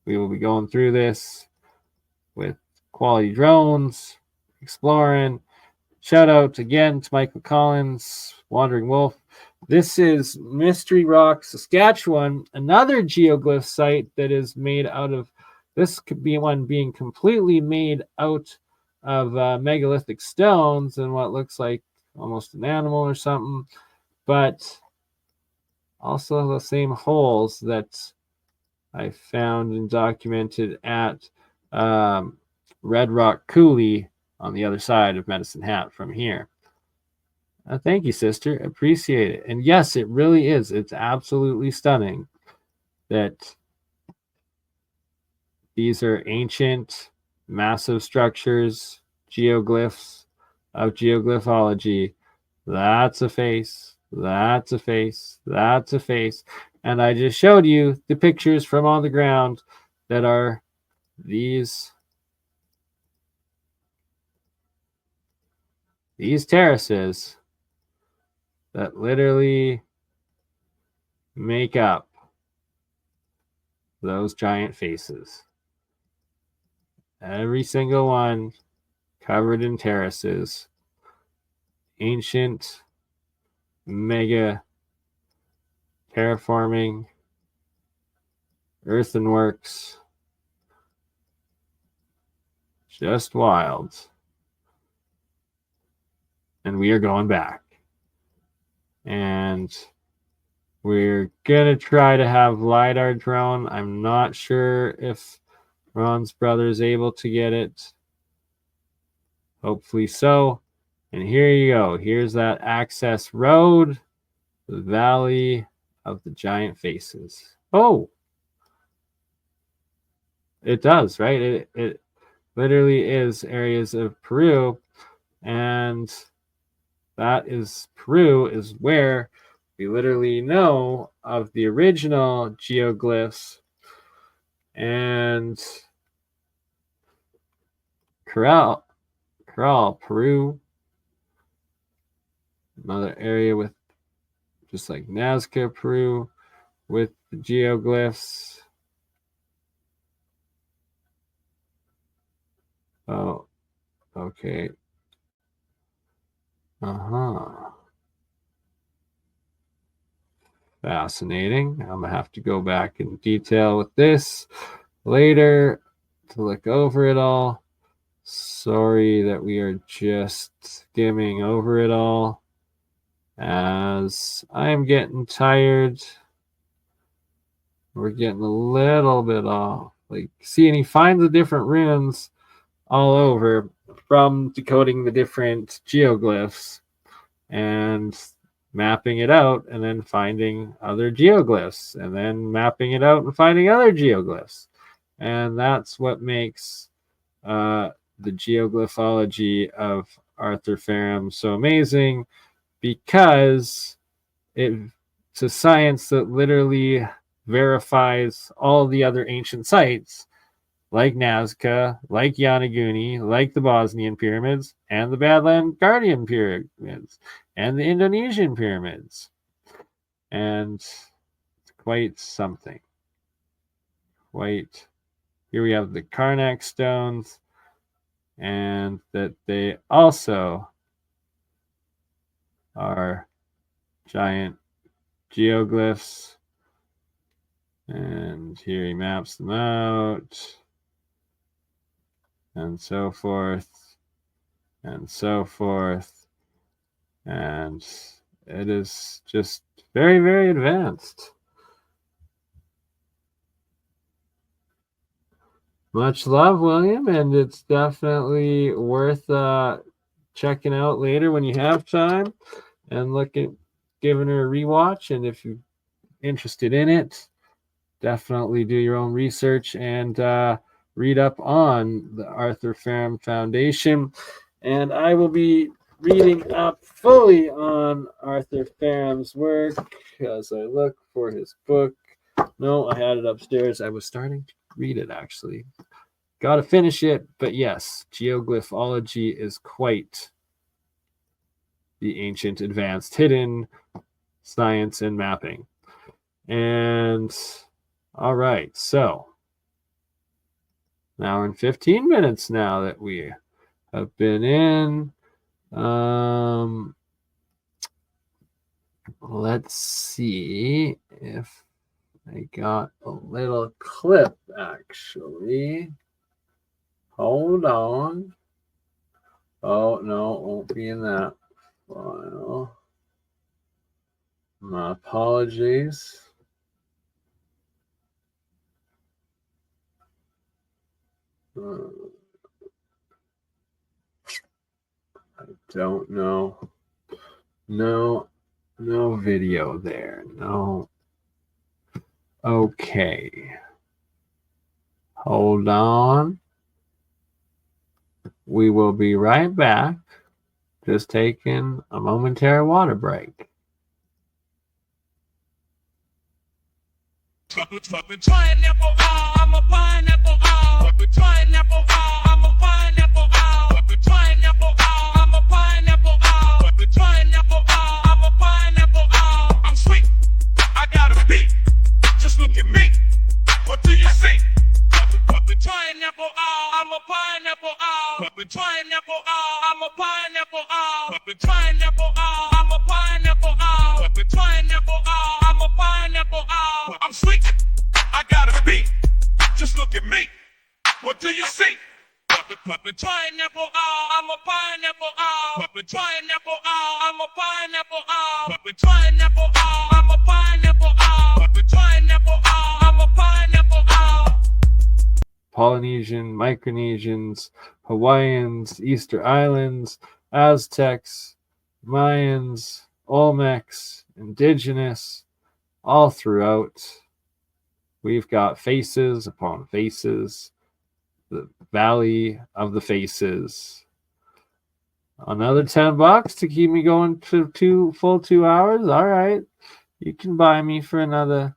We will be going through this with quality drones, exploring. Shout out again to Michael Collins, Wandering Wolf. This is Mystery Rock, Saskatchewan, another geoglyph site that is made out of, this could be one being completely made out of megalithic stones and what looks like almost an animal or something, but also the same holes that I found and documented at Red Rock Coulee on the other side of Medicinehat from here. Thank you, sister. Appreciate it. And yes, it really is. It's absolutely stunning that these are ancient, massive structures, geoglyphs of geoglyphology. That's a face. That's a face. That's a face. And I just showed you the pictures from on the ground that are these terraces that literally make up those giant faces. Every single one covered in terraces. Ancient mega terraforming, earthenworks, just wild. And we are going back. And we're going to try to have LiDAR drone. I'm not sure if Ron's brother is able to get it. Hopefully so. And here you go. Here's that access road, the Valley of the Giant Faces. Oh, it does, right? It literally is areas of Peru. And that is Peru is where we literally know of the original geoglyphs. And Corral, Peru, another area with, just like Nazca, Peru, with the geoglyphs. Oh, okay. Fascinating. I'm gonna have to go back in detail with this later to look over it all. Sorry that we are just skimming over it all, as I am getting tired. We're getting a little bit off. Like, see, and he finds the different runes all over from decoding the different geoglyphs and mapping it out, and then finding other geoglyphs, and then mapping it out and finding other geoglyphs. And that's what makes the geoglyphology of Arthur Ferrum so amazing, because it's a science that literally verifies all the other ancient sites, like Nazca, like Yonaguni, like the Bosnian pyramids, and the Badlands Guardian pyramids, and the Indonesian pyramids. And it's quite something. Here we have the Karnak stones, and that they also are giant geoglyphs. And here he maps them out, and so forth, and so forth. And it is just very, very advanced. Much love, William, and it's definitely worth checking out later when you have time, and giving her a rewatch. And if you're interested in it, definitely do your own research and read up on the Arthur Ferrum Foundation. And I will be reading up fully on Arthur Ferrum's work as I look for his book. No, I had it upstairs. I was starting to read it, actually. Got to finish it. But yes, Geoglyphology is quite the ancient, advanced, hidden science and mapping. And all right, so an hour and 15 minutes now that we have been in. Let's see if I got a little clip, actually. Hold on. Oh, no, it won't be in that file. My apologies. I don't know. No video there. No. Okay. Hold on. We will be right back. Just taking a momentary water break. Pineapple, I'm a pineapple, pineapple, I'm a pineapple, pineapple, I'm a pineapple, pineapple, I'm a pineapple, I'm sweet, I got a beat, just look at me, what do you see? Pineapple, I'm a pineapple, pineapple, I'm a pineapple, pineapple, I'm a pineapple, pineapple, I'm a pineapple. Pineapple, I'm a pineapple, pineapple, I'm a pineapple, pineapple, I'm a pineapple. Polynesian, Micronesians, Hawaiians, Easter Islands, Aztecs, Mayans, Olmecs, Indigenous, all throughout. We've got faces upon faces, the Valley of the Faces. Another $10 to keep me going to 2 hours. All right, you can buy me for another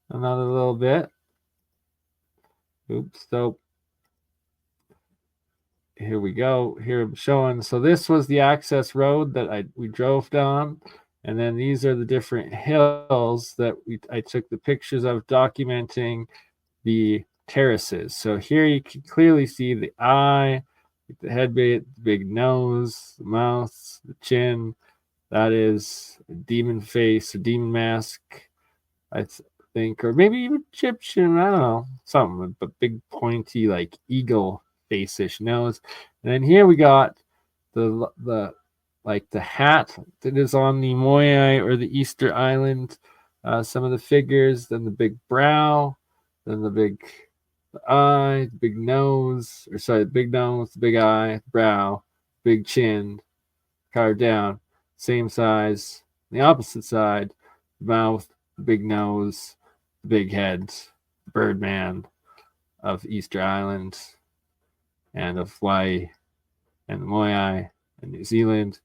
little bit. Oops, so here we go. Here I'm showing. So this was the access road that we drove down, and then these are the different hills that I took the pictures of, documenting the terraces. So here you can clearly see the eye, the head bit, the big nose, the mouth, the chin. That is a demon face, a demon mask, I think, or maybe even Egyptian. I don't know, something, but big pointy like eagle face-ish nose. And then here we got the hat that is on the Moai or the Easter Island. Some of the figures, then the big brow, then the big eye, the big nose, the big nose, the big eye, brow, big chin, carved down, same size. The opposite side, the mouth, the big nose, the big head, Birdman of Easter Island and of Hawaii and the Moai and New Zealand.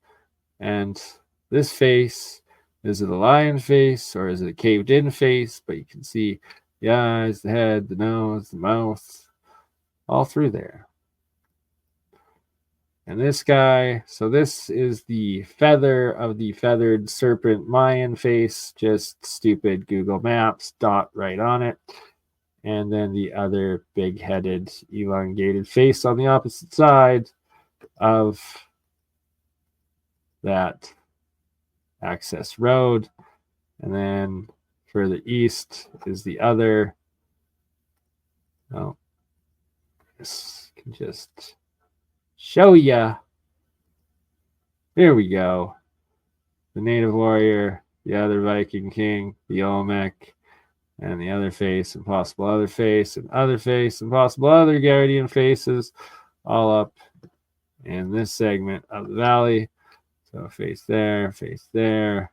And this face, is it a lion face or is it a caved in face? But you can see the eyes, the head, the nose, the mouth, all through there. And this guy, so this is the feather of the feathered serpent Mayan face, just stupid Google Maps, dot right on it. And then the other big-headed, elongated face on the opposite side of that access road. And then further east is the other. Oh, this can just show ya. Here we go. The native warrior, the other Viking king, the Olmec, and the other face, and possible other face, and other face, and possible other Guardian faces, all up in this segment of the valley. So face there, face there,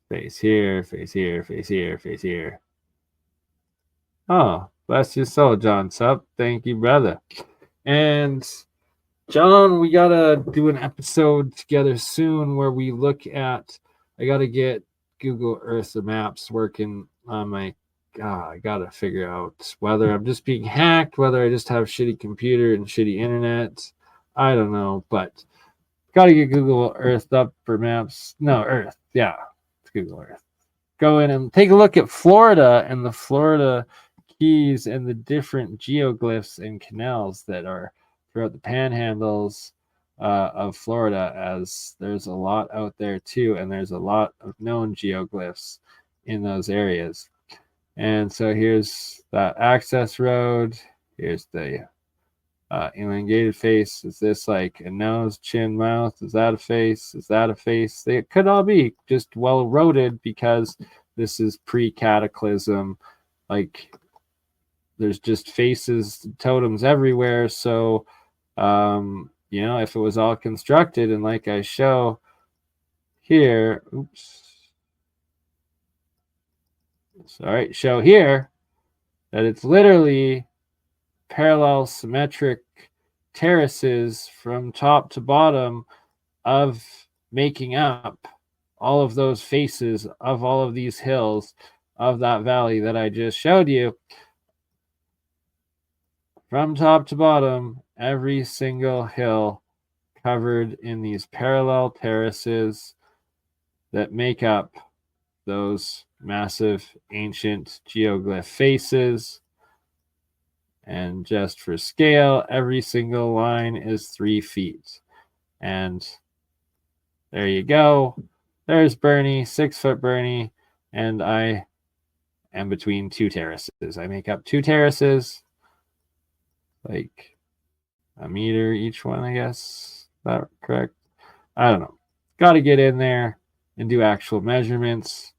face here, face here, face here, face here. Oh, bless your soul, John Sup. Thank you, brother. And John, we gotta do an episode together soon where we look at. I gotta get Google Earth Maps working on my. I gotta figure out whether I'm just being hacked, whether I just have shitty computer and shitty internet. I don't know, but gotta get Google Earth up for maps. No, Earth. Yeah, it's Google Earth. Go in and take a look at Florida and the Florida Keys and the different geoglyphs and canals that are throughout the panhandles of Florida, as there's a lot out there too, and there's a lot of known geoglyphs in those areas. And so here's that access road. Here's the elongated face. Is this like a nose, chin, mouth? Is that a face? Is that a face? They could all be just well eroded because this is pre-cataclysm. Like, there's just faces, totems everywhere. So, if it was all constructed, and like I show here, show here that it's literally parallel symmetric terraces from top to bottom of making up all of those faces of all of these hills of that valley that I just showed you. From top to bottom, every single hill covered in these parallel terraces that make up those massive ancient geoglyph faces. And just for scale, every single line is 3 feet. And there you go. There's BurnEye, 6-foot BurnEye, and I am between 2 terraces. I make up 2 terraces, like a meter each one, I guess. that correct? I don't know. Got to get in there and do actual measurements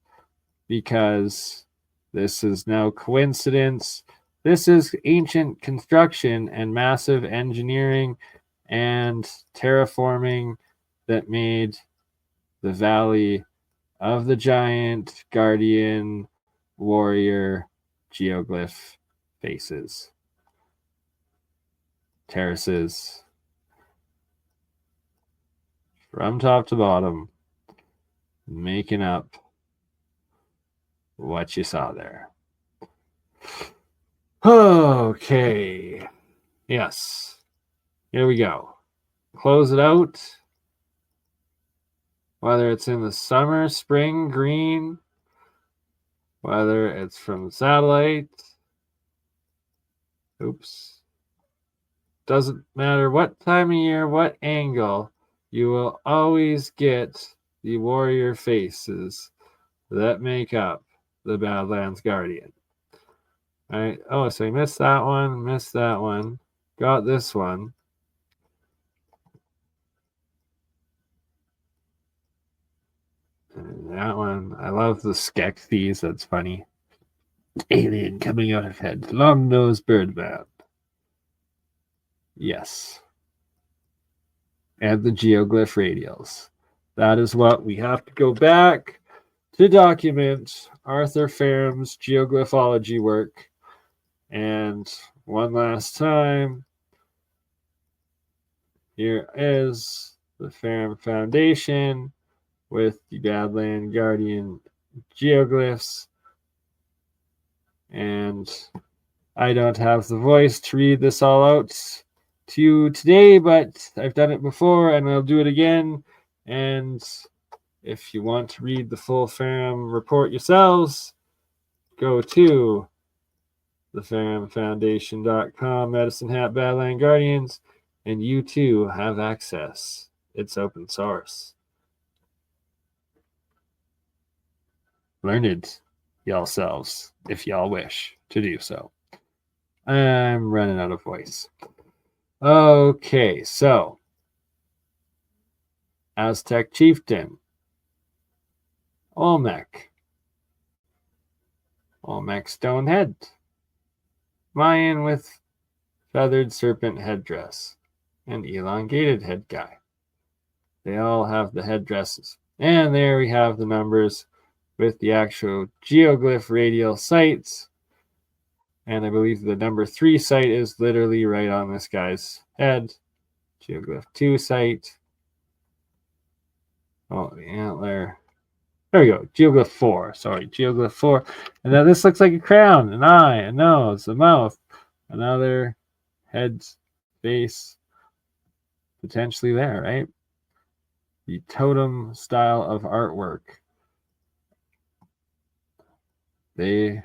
because this is no coincidence. This is ancient construction and massive engineering and terraforming that made the Valley of the Giant, Guardian, Warrior, Geoglyph faces, terraces, from top to bottom, making up what you saw there. Okay. Yes. Here we go. Close it out. Whether it's in the summer, spring, green, whether it's from satellite. Oops. Doesn't matter what time of year, what angle, you will always get the warrior faces that make up the Badlands Guardian. All right. Oh, so I missed that one, got this one. And that one, I love the Skekthese, that's funny. Alien coming out of head, long-nosed birdman. Yes. And the geoglyph radials. That is what we have to go back to document Arthur Fairham's geoglyphology work. And one last time, here is the Fairham Foundation with the Badland Guardian geoglyphs. And I don't have the voice to read this all out to you today, but I've done it before and I'll do it again. And if you want to read the full Fairham report yourselves, go to thefairhamfoundation.com, Medicinehat, Badland Guardians, and you too have access. It's open source. Learn it yourselves if y'all wish to do so. I'm running out of voice. Okay, so Aztec chieftain, Olmec stone head, Mayan with feathered serpent headdress, and elongated head guy. They all have the headdresses. And there we have the numbers with the actual geoglyph radial sites. And I believe the number 3 site is literally right on this guy's head. Geoglyph 2 site. Oh, the antler. There we go. Geoglyph 4. Sorry, Geoglyph 4. And now this looks like a crown, an eye, a nose, a mouth, another head, face, potentially there, right? The totem style of artwork. They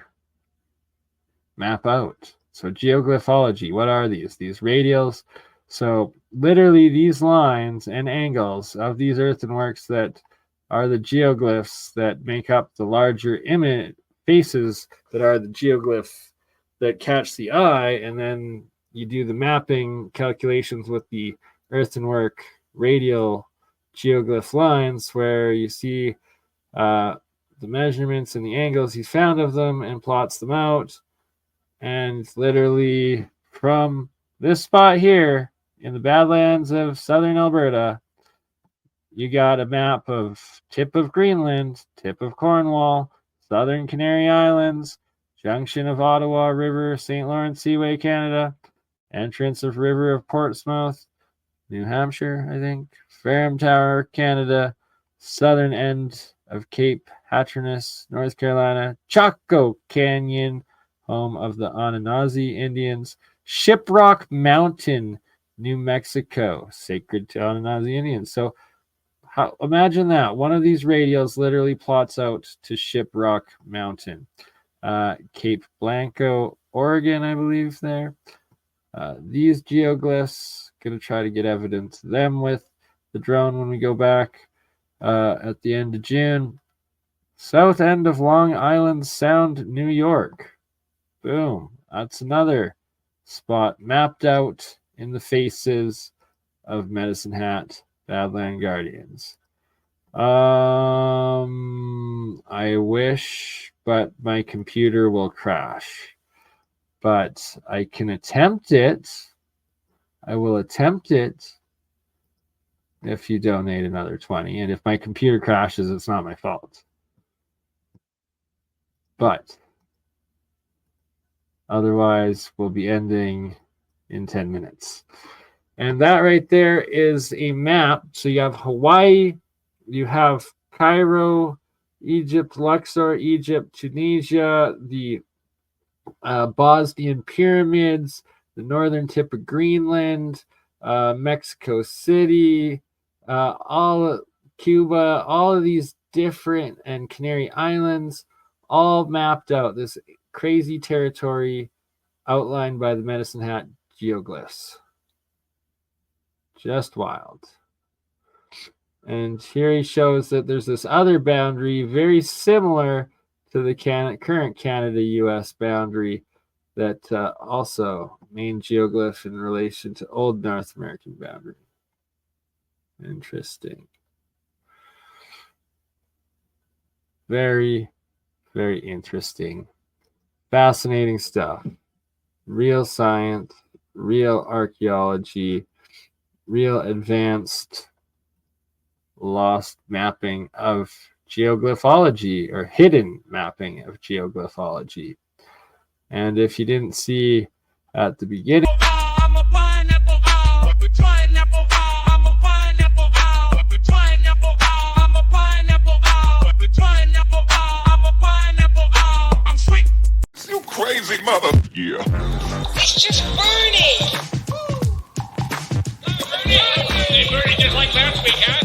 map out. So geoglyphology, what are these? These radials. So literally these lines and angles of these earthenworks that are the geoglyphs that make up the larger image faces that are the geoglyph that catch the eye, and then you do the mapping calculations with the earthenwork radial geoglyph lines where you see the measurements and the angles he's found of them and plots them out. And literally from this spot here in the Badlands of southern Alberta, you got a map of tip of Greenland, tip of Cornwall, southern Canary Islands, junction of Ottawa River, St. Lawrence Seaway, Canada, entrance of River of Portsmouth, New Hampshire, I think, Ferrum Tower, Canada, southern end of Cape Hatteras, North Carolina, Chaco Canyon, home of the Anunnaki Indians, Shiprock Mountain, New Mexico, sacred to Anunnaki Indians. So imagine that. One of these radials literally plots out to Shiprock Mountain. Cape Blanco, Oregon, I believe there. These geoglyphs, going to try to get evidence of them with the drone when we go back at the end of June. South end of Long Island Sound, New York. Boom. That's another spot mapped out in the faces of Medicinehat Badland Guardians. I wish, but my computer will crash. But I can attempt it. I will attempt it if you donate another 20. And if my computer crashes, it's not my fault. But otherwise, we'll be ending in 10 minutes. And that right there is a map. So you have Hawaii, you have Cairo, Egypt, Luxor, Egypt, Tunisia, the Bosnian pyramids, the northern tip of Greenland, Mexico City, all Cuba, all of these different, and Canary Islands, all mapped out. This crazy territory outlined by the Medicinehat geoglyphs. Just wild. And here he shows that there's this other boundary very similar to the current Canada-US boundary that also main geoglyph in relation to old North American boundary. Interesting. Very, very interesting. Fascinating stuff. Real science, real archaeology, real advanced lost mapping of geoglyphology, or hidden mapping of geoglyphology. And if you didn't see at the beginning, I'm a pineapple owl. Pineapple owl. I'm a pineapple owl. Pineapple owl. I'm a pineapple owl. Pineapple owl. I'm a pineapple owl. I'm sweet. You crazy mother. Yeah. It's just Bernie. Bernie just like last week, huh?